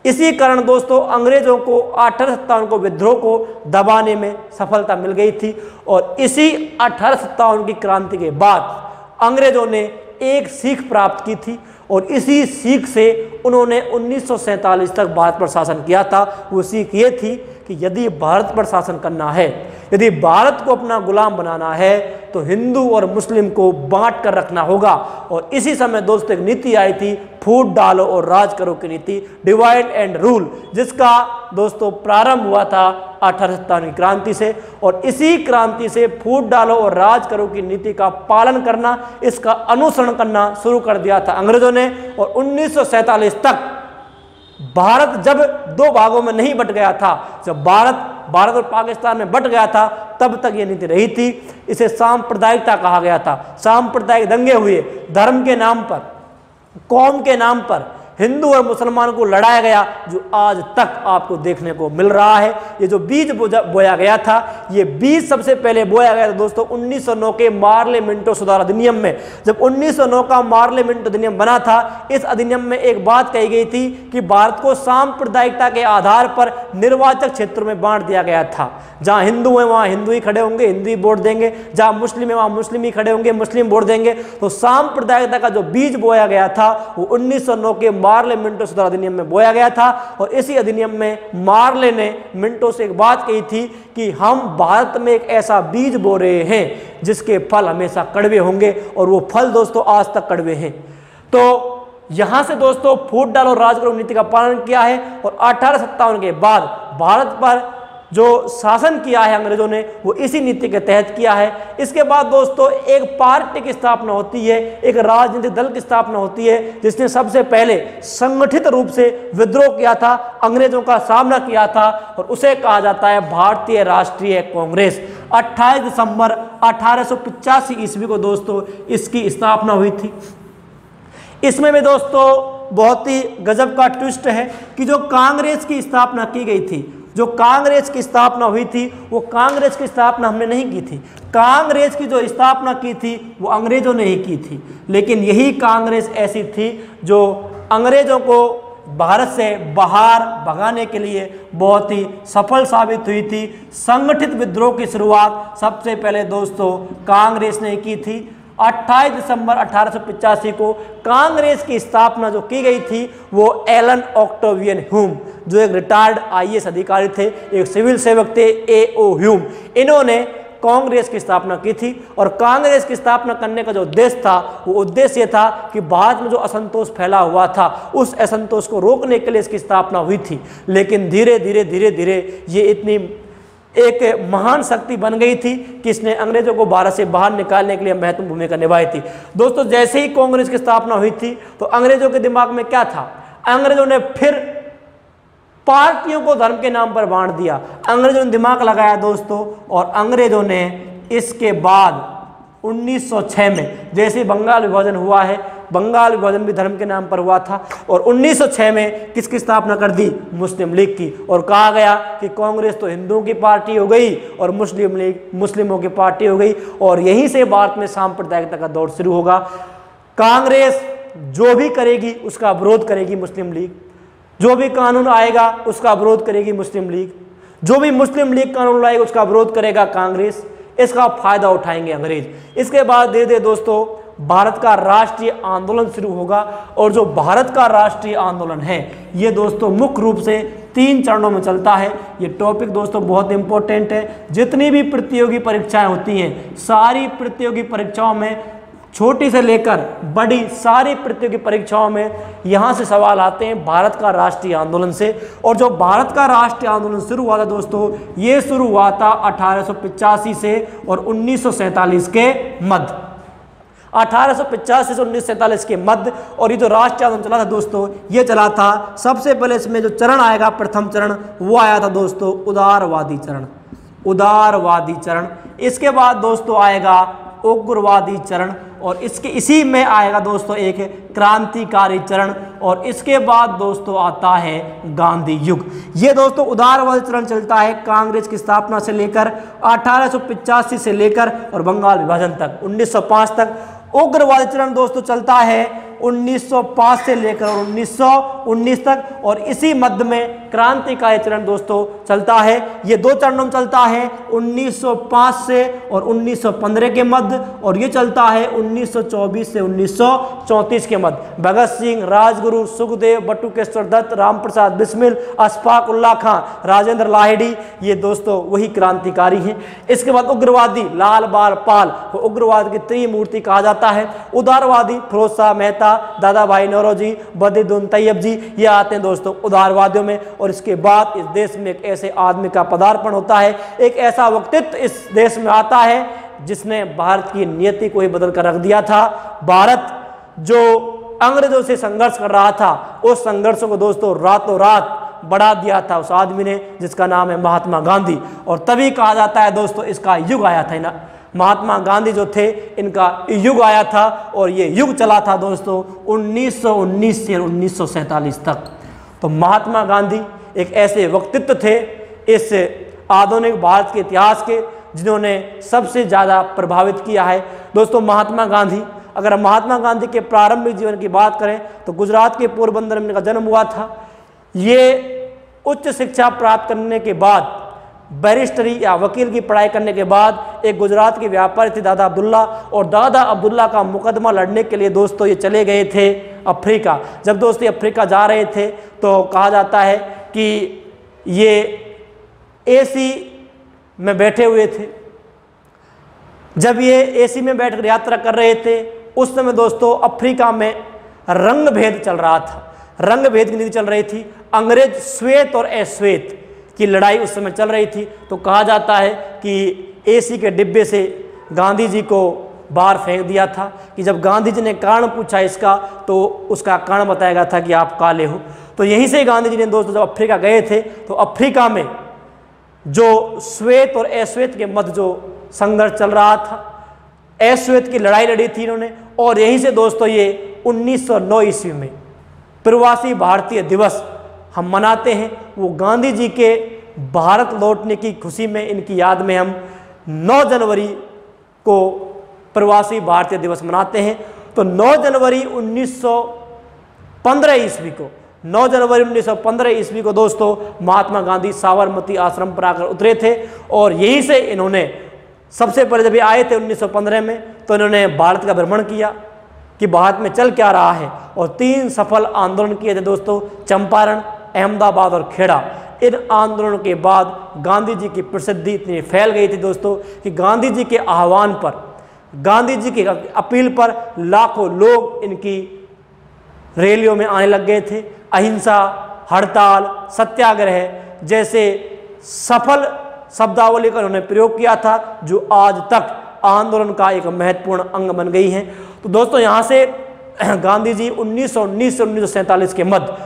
इसी कारण दोस्तों अंग्रेजों को 1857 को विद्रोह को दबाने में सफलता मिल गई थी, और इसी 1857 की क्रांति के बाद अंग्रेजों ने एक सीख प्राप्त की थी, और इसी सीख से उन्होंने 1947 तक भारत पर शासन किया था। वो सीख ये थी कि यदि भारत पर शासन करना है, यदि भारत को अपना गुलाम बनाना है, तो हिंदू और मुस्लिम को बांट कर रखना होगा। और इसी समय दोस्तों एक नीति आई थी, फूट डालो और राज करो की नीति, डिवाइड एंड रूल, जिसका दोस्तों प्रारंभ हुआ था 1857 की क्रांति से। और इसी क्रांति से फूट डालो और राज करो की नीति का पालन करना, इसका अनुसरण करना शुरू कर दिया था अंग्रेजों ने। और 1947 तक भारत जब दो भागों में नहीं बट गया था, जब भारत और पाकिस्तान में बट गया था, तब तक ये नीति रही थी। इसे सांप्रदायिकता कहा गया था। सांप्रदायिक दंगे हुए, धर्म के नाम पर, कौम के नाम पर, हिंदू और मुसलमान को लड़ाया गया, जो आज तक आपको देखने को मिल रहा है। ये जो बीज बोया गया था, ये बीज सबसे पहले बोया गया था दोस्तों 1909 के मार्ले मिंटो सुधार अधिनियम में। जब 1909 का मार्ले मिंटो अधिनियम बना था, इस अधिनियम में एक बात कही गई थी कि भारत को सांप्रदायिकता के आधार पर निर्वाचक क्षेत्रों में बांट दिया गया था। जहां हिंदू है वहां हिंदू ही खड़े होंगे, हिंदू ही वोट देंगे, जहां मुस्लिम है वहां मुस्लिम ही खड़े होंगे, मुस्लिम वोट देंगे। तो सांप्रदायिकता का जो बीज बोया गया था वो 1909 के मार्ले मिंटो सुधार अधिनियम में बोया गया था। और इसी अधिनियम में मार्ले ने मिंटो से एक बात कही थी कि हम भारत में एक ऐसा बीज बो रहे हैं जिसके फल हमेशा कड़वे होंगे, और वो फल दोस्तों आज तक कड़वे हैं। तो यहां से दोस्तों फूट डालो राज करो नीति का पालन किया है, और 1857 के बाद भारत पर जो शासन किया है अंग्रेजों ने, वो इसी नीति के तहत किया है। इसके बाद दोस्तों एक पार्टी की स्थापना होती है, एक राजनीतिक दल की स्थापना होती है, जिसने सबसे पहले संगठित रूप से विद्रोह किया था, अंग्रेजों का सामना किया था, और उसे कहा जाता है भारतीय राष्ट्रीय कांग्रेस। 28 दिसंबर 1885 ईस्वी को दोस्तों इसकी स्थापना हुई थी। इसमें भी दोस्तों बहुत ही गजब का ट्विस्ट है कि जो कांग्रेस की स्थापना की गई थी, जो कांग्रेस की स्थापना हुई थी, वो कांग्रेस की स्थापना हमने नहीं की थी। कांग्रेस की जो स्थापना की थी वो अंग्रेजों ने ही की थी। लेकिन यही कांग्रेस ऐसी थी जो अंग्रेजों को भारत से बाहर भगाने के लिए बहुत ही सफल साबित हुई थी। संगठित विद्रोह की शुरुआत सबसे पहले दोस्तों कांग्रेस ने की थी। 28 दिसंबर 1885 को कांग्रेस की स्थापना जो की गई थी वो एलन ऑक्टेवियन ह्यूम, जो एक रिटायर्ड आईएएस अधिकारी थे, एक सिविल सेवक थे, A.O. ह्यूम, इन्होंने कांग्रेस की स्थापना की थी। और कांग्रेस की स्थापना करने का जो उद्देश्य था, वो उद्देश्य ये था कि भारत में जो असंतोष फैला हुआ था, उस असंतोष को रोकने के लिए इसकी स्थापना हुई थी। लेकिन धीरे धीरे ये इतनी एक महान शक्ति बन गई थी कि इसने अंग्रेजों को भारत से बाहर निकालने के लिए महत्वपूर्ण भूमिका निभाई थी। दोस्तों जैसे ही कांग्रेस की स्थापना हुई थी तो अंग्रेजों के दिमाग में क्या था, अंग्रेजों ने फिर पार्टियों को धर्म के नाम पर बांट दिया। अंग्रेजों ने दिमाग लगाया दोस्तों, और अंग्रेजों ने इसके बाद 1906 में जैसे बंगाल विभाजन हुआ है, बंगाल विभाजन भी धर्म के नाम पर हुआ था, और 1906 में किसकी स्थापना कर दी, मुस्लिम लीग की। और कहा गया कि कांग्रेस तो हिंदुओं की पार्टी हो गई और मुस्लिम लीग मुस्लिमों की पार्टी हो गई, और यहीं से भारत में सांप्रदायिकता का दौर शुरू होगा। कांग्रेस जो भी करेगी उसका विरोध करेगी मुस्लिम लीग, जो भी कानून आएगा उसका विरोध करेगी मुस्लिम लीग, जो भी मुस्लिम लीग कानून लाएगा उसका विरोध करेगा कांग्रेस। इसका फायदा उठाएंगे अंग्रेज। इसके बाद धीरे धीरे दोस्तों भारत का राष्ट्रीय आंदोलन शुरू होगा, और जो भारत का राष्ट्रीय आंदोलन है ये दोस्तों मुख्य रूप से 3 चरणों में चलता है। ये टॉपिक दोस्तों बहुत इंपॉर्टेंट है। जितनी भी प्रतियोगी परीक्षाएं होती हैं, सारी प्रतियोगी परीक्षाओं में, छोटी से लेकर बड़ी सारी प्रतियोगी परीक्षाओं में यहाँ से सवाल आते हैं भारत का राष्ट्रीय आंदोलन से। और जो भारत का राष्ट्रीय आंदोलन शुरू हुआ था दोस्तों, ये शुरू हुआ था 1885 से और 1947 के मध्य, 1885 से 1947 के मध्य। और ये जो राष्ट्रीय आंदोलन चला था दोस्तों, ये चला था, सबसे पहले इसमें जो चरण आएगा, प्रथम चरण, वो आया था दोस्तों उदारवादी चरण, उदारवादी चरण। इसके बाद दोस्तों आएगा उग्रवादी चरण, और इसके इसी में आएगा दोस्तों एक क्रांतिकारी चरण, और इसके बाद दोस्तों आता है गांधी युग। ये दोस्तों उदारवादी चरण चलता है कांग्रेस की स्थापना से लेकर 1885 से लेकर और बंगाल विभाजन तक 1905 तक। उग्रवादी चरण दोस्तों चलता है 1905 से लेकर 1919 तक, और इसी मध्य में क्रांतिकारी चरण दोस्तों चलता है। ये 2 चरणों में चलता है, 1905 से और 1915 के मध्य, और ये चलता है 1924 से 1934 के मध्य। भगत सिंह, राजगुरु, सुखदेव, बटुकेश्वर दत्त, राम प्रसाद बिस्मिल, अशफाक उल्लाह खां, राजेंद्र लाहिड़ी, ये दोस्तों वही क्रांतिकारी हैं। इसके बाद उग्रवादी लाल बाल पाल, उग्रवाद की त्रिमूर्ति कहा जाता है। उदारवादी फिरोज शाह मेहता, दादा भाई नौरोजी, बद्रुद्दीन तैयब जी, ये आते हैं दोस्तों उदारवादियों में। और इसके बाद इस देश में एक ऐसे आदमी का पदार्पण होता है, एक ऐसा व्यक्तित्व इस देश में आता है जिसने भारत की नियति को ही बदल कर रख दिया था। भारत जो अंग्रेजों से संघर्ष कर रहा था, उस संघर्ष को दोस्तों रातों रात बढ़ा दिया था उस आदमी ने, जिसका नाम है महात्मा गांधी। और तभी कहा जाता है दोस्तों इसका युग आया था ना, महात्मा गांधी जो थे इनका युग आया था और ये युग चला था दोस्तों 1919 से 1947 तक। तो महात्मा गांधी एक ऐसे व्यक्तित्व थे इस आधुनिक भारत के इतिहास के जिन्होंने सबसे ज़्यादा प्रभावित किया है। दोस्तों महात्मा गांधी, अगर हम महात्मा गांधी के प्रारंभिक जीवन की बात करें तो गुजरात के पोरबंदर में इनका जन्म हुआ था। ये उच्च शिक्षा प्राप्त करने के बाद, बैरिस्टरी या वकील की पढ़ाई करने के बाद एक गुजरात के व्यापारी थे दादा अब्दुल्ला, और दादा अब्दुल्ला का मुकदमा लड़ने के लिए दोस्तों ये चले गए थे अफ्रीका। जब दोस्तों अफ्रीका जा रहे थे तो कहा जाता है कि ये एसी में बैठे हुए थे। जब ये एसी में बैठकर यात्रा कर रहे थे उस समय दोस्तों अफ्रीका में रंग भेद चल रहा था, रंग भेद की नीति चल रही थी। अंग्रेज श्वेत और अश्वेत की लड़ाई उस समय चल रही थी। तो कहा जाता है कि एसी के डिब्बे से गांधी जी को बाहर फेंक दिया था कि जब गांधी जी ने कारण पूछा इसका तो उसका कारण बताया गया था कि आप काले हो। तो यहीं से गांधी जी ने दोस्तों जब अफ्रीका गए थे तो अफ्रीका में जो श्वेत और अश्वेत के मध्य जो संघर्ष चल रहा था, अश्वेत की लड़ाई लड़ी थी इन्होंने। और यहीं से दोस्तों ये 1909 ईस्वी में प्रवासी भारतीय दिवस हम मनाते हैं। वो गांधी जी के भारत लौटने की खुशी में, इनकी याद में हम 9 जनवरी को प्रवासी भारतीय दिवस मनाते हैं। तो 9 जनवरी 1915 ईस्वी को 9 जनवरी 1915 ईस्वी को दोस्तों महात्मा गांधी साबरमती आश्रम पर आकर उतरे थे। और यहीं से इन्होंने सबसे पहले जब ये आए थे 1915 में तो इन्होंने भारत का भ्रमण किया कि भारत में चल क्या रहा है, और 3 सफल आंदोलन किए थे दोस्तों, चंपारण, अहमदाबाद और खेड़ा। इन आंदोलनों के बाद गांधी जी की प्रसिद्धि इतनी फैल गई थी दोस्तों कि गांधी जी के आह्वान पर, गांधी जी की अपील पर लाखों लोग इनकी रैलियों में आने लग गए थे। अहिंसा, हड़ताल, सत्याग्रह जैसे सफल शब्दावली का उन्होंने प्रयोग किया था जो आज तक आंदोलन का एक महत्वपूर्ण अंग बन गई हैं। तो दोस्तों यहाँ से गांधी जी 1919 से 1947 के मध्य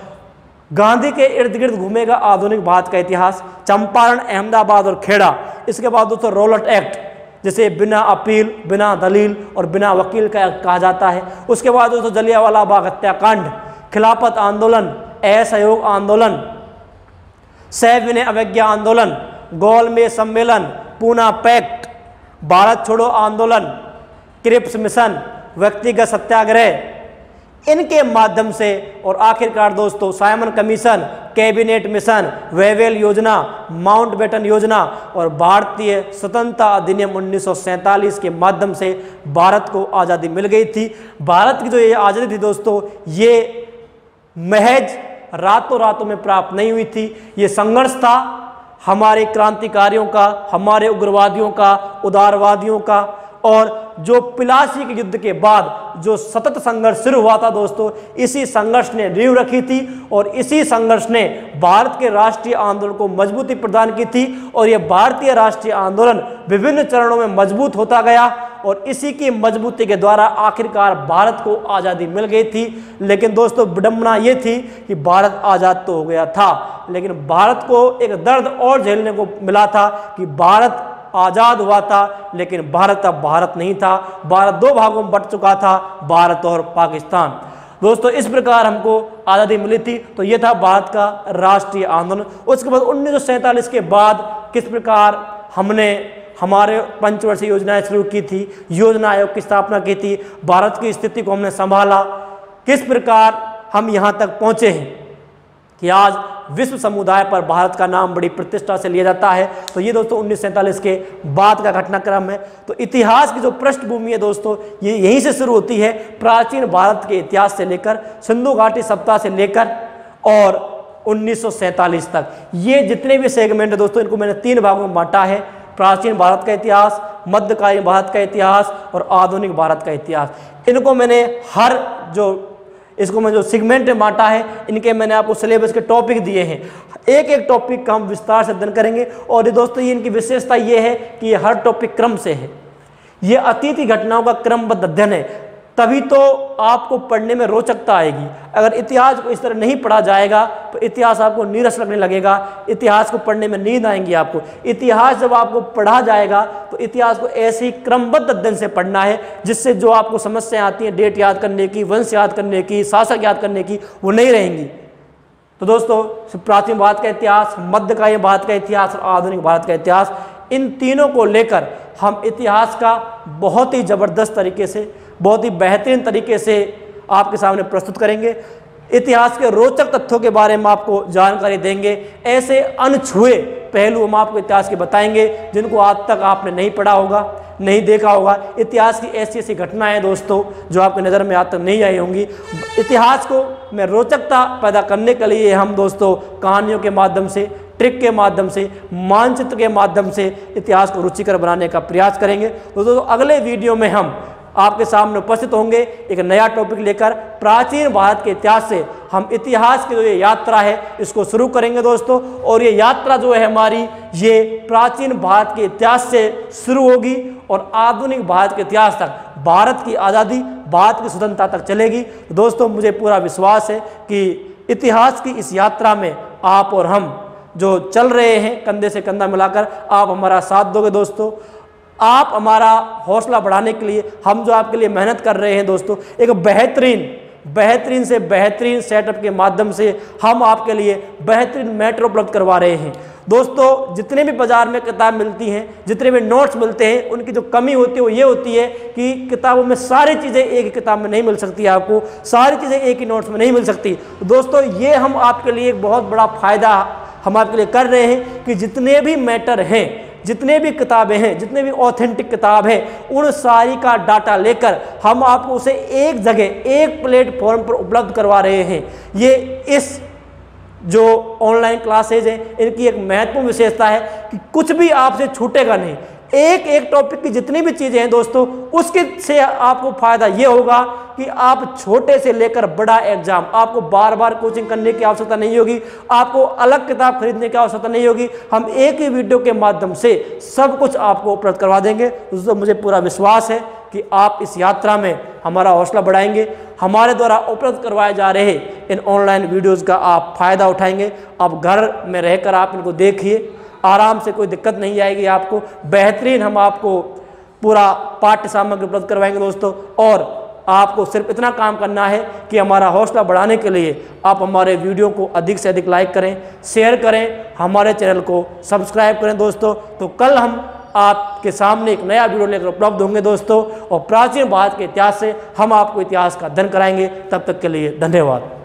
गांधी के इर्द गिर्द घूमेगा आधुनिक भारत का इतिहास, चंपारण, अहमदाबाद और खेड़ा। इसके बाद दोस्तों रॉलेट एक्ट, जिसे बिना अपील, बिना दलील और बिना वकील का कहा जाता है। उसके बाद दोस्तों जलियांवाला बाग हत्याकांड, खिलाफत आंदोलन, असहयोग आंदोलन, सविनय अवज्ञा आंदोलन, गोलमेज सम्मेलन, पूना पैक्ट, भारत छोड़ो आंदोलन, क्रिप्स मिशन, व्यक्तिगत सत्याग्रह, इनके माध्यम से और आखिरकार दोस्तों Simon commission, cabinet mission, Wavell योजना, माउंटबेटन योजना और भारतीय स्वतंत्रता अधिनियम 1947 के माध्यम से भारत को आज़ादी मिल गई थी। भारत की जो ये आज़ादी थी दोस्तों ये महज रातों रातों में प्राप्त नहीं हुई थी। ये संघर्ष था हमारे क्रांतिकारियों का, हमारे उग्रवादियों का, उदारवादियों का, और जो पिलासी के युद्ध के बाद जो सतत संघर्ष शुरू हुआ था दोस्तों, इसी संघर्ष ने नींव रखी थी और इसी संघर्ष ने भारत के राष्ट्रीय आंदोलन को मजबूती प्रदान की थी। और यह भारतीय राष्ट्रीय आंदोलन विभिन्न चरणों में मजबूत होता गया और इसी की मजबूती के द्वारा आखिरकार भारत को आज़ादी मिल गई थी। लेकिन दोस्तों विडंबना ये थी कि भारत आज़ाद तो हो गया था, लेकिन भारत को एक दर्द और झेलने को मिला था कि भारत आज़ाद हुआ था लेकिन भारत अब भारत नहीं था। भारत 2 भागों में बट चुका था, भारत और पाकिस्तान। दोस्तों इस प्रकार हमको आज़ादी मिली थी। तो ये था भारत का राष्ट्रीय आंदोलन। उसके बाद 1947 के बाद किस प्रकार हमने हमारे पंचवर्षीय योजनाएं शुरू की थी, योजना आयोग की स्थापना की थी, भारत की स्थिति को हमने संभाला, किस प्रकार हम यहाँ तक पहुँचे हैं कि आज विश्व समुदाय पर भारत का नाम बड़ी प्रतिष्ठा से लिया जाता है। तो ये दोस्तों 1947 के बाद का घटनाक्रम है। तो इतिहास की जो पृष्ठभूमि है दोस्तों ये यहीं से शुरू होती है, प्राचीन भारत के इतिहास से लेकर सिंधु घाटी सभ्यता से लेकर और 1947 तक। ये जितने भी सेगमेंट है दोस्तों इनको मैंने 3 भागों में बांटा है, प्राचीन भारत का इतिहास, मध्यकालीन भारत का इतिहास और आधुनिक भारत का इतिहास। इनको मैंने हर इसको मैं जो सेगमेंट में बांटा है इनके मैंने आपको सिलेबस के टॉपिक दिए हैं। एक एक टॉपिक का हम विस्तार से अध्ययन करेंगे। और ये दोस्तों ये इनकी विशेषता ये है कि ये हर टॉपिक क्रम से है, ये अतीत की घटनाओं का क्रमबद्ध अध्ययन है तभी तो आपको पढ़ने में रोचकता आएगी। अगर इतिहास को इस तरह नहीं पढ़ा जाएगा तो इतिहास आपको नीरस लगने लगेगा, इतिहास को पढ़ने में नींद आएंगी आपको। इतिहास जब आपको पढ़ा जाएगा तो इतिहास को ऐसे ही क्रमबद्ध अध्ययन से पढ़ना है जिससे जो आपको समस्याएं आती हैं डेट याद करने की, वंश याद करने की, शासक याद करने की, वो नहीं रहेंगी। तो दोस्तों, प्राचीन भारत का इतिहास, मध्यकालीन भारत का इतिहास और आधुनिक भारत का इतिहास, इन तीनों को लेकर हम इतिहास का बहुत ही ज़बरदस्त तरीके से, बहुत ही बेहतरीन तरीके से आपके सामने प्रस्तुत करेंगे। इतिहास के रोचक तथ्यों के बारे में आपको जानकारी देंगे। ऐसे अनछुए पहलू हम आपको इतिहास के बताएंगे जिनको आज तक आपने नहीं पढ़ा होगा, नहीं देखा होगा। इतिहास की ऐसी ऐसी घटनाएं दोस्तों जो आपकी नज़र में आज तक नहीं आई होंगी। इतिहास को में रोचकता पैदा करने के लिए हम दोस्तों कहानियों के माध्यम से, ट्रिक के माध्यम से, मानचित्र के माध्यम से इतिहास को रुचिकर बनाने का प्रयास करेंगे। तो दोस्तों, अगले वीडियो में हम आपके सामने उपस्थित होंगे एक नया टॉपिक लेकर। प्राचीन भारत के इतिहास से हम इतिहास की जो ये यात्रा है इसको शुरू करेंगे दोस्तों। और ये यात्रा जो है हमारी, ये प्राचीन भारत के इतिहास से शुरू होगी और आधुनिक भारत के इतिहास तक, भारत की आज़ादी, भारत की स्वतंत्रता तक चलेगी। दोस्तों, मुझे पूरा विश्वास है कि इतिहास की इस यात्रा में आप और हम जो चल रहे हैं कंधे से कंधा मिलाकर, आप हमारा साथ दोगे दोस्तों। आप हमारा हौसला बढ़ाने के लिए हम जो आपके लिए मेहनत कर रहे हैं दोस्तों, एक बेहतरीन से बेहतरीन सेटअप के माध्यम से हम आपके लिए बेहतरीन मैटर उपलब्ध करवा रहे हैं दोस्तों। जितने भी बाजार में किताब मिलती हैं, जितने भी नोट्स मिलते हैं, उनकी जो कमी होती है वो ये होती है कि किताबों में सारी चीज़ें एक ही किताब में नहीं मिल सकती, आपको सारी चीज़ें एक ही नोट्स में नहीं मिल सकती दोस्तों। ये हम आपके लिए एक बहुत बड़ा फ़ायदा हम आपके लिए कर रहे हैं कि जितने भी मैटर हैं, जितने भी किताबें हैं, जितने भी ऑथेंटिक किताब हैं, उन सारी का डाटा लेकर हम आपको उसे एक जगह, एक प्लेटफॉर्म पर उपलब्ध करवा रहे हैं। ये इस जो ऑनलाइन क्लासेज हैं इनकी एक महत्वपूर्ण विशेषता है कि कुछ भी आपसे छूटेगा नहीं। एक एक टॉपिक की जितनी भी चीज़ें हैं दोस्तों, उसके से आपको फ़ायदा ये होगा कि आप छोटे से लेकर बड़ा एग्जाम, आपको बार बार कोचिंग करने की आवश्यकता नहीं होगी, आपको अलग किताब खरीदने की आवश्यकता नहीं होगी। हम एक ही वीडियो के माध्यम से सब कुछ आपको उपलब्ध करवा देंगे। दोस्तों, मुझे पूरा विश्वास है कि आप इस यात्रा में हमारा हौसला बढ़ाएंगे, हमारे द्वारा उपलब्ध करवाए जा रहे इन ऑनलाइन वीडियोज़ का आप फ़ायदा उठाएंगे। आप घर में रहकर आप इनको देखिए, आराम से, कोई दिक्कत नहीं आएगी आपको। बेहतरीन हम आपको पूरा पाठ्य सामग्री उपलब्ध करवाएंगे दोस्तों। और आपको सिर्फ इतना काम करना है कि हमारा हौसला बढ़ाने के लिए आप हमारे वीडियो को अधिक से अधिक लाइक करें, शेयर करें, हमारे चैनल को सब्सक्राइब करें दोस्तों। तो कल हम आपके सामने एक नया वीडियो लेकर उपलब्ध होंगे दोस्तों, और प्राचीन भारत के इतिहास से हम आपको इतिहास का अध्ययन कराएंगे। तब तक के लिए धन्यवाद।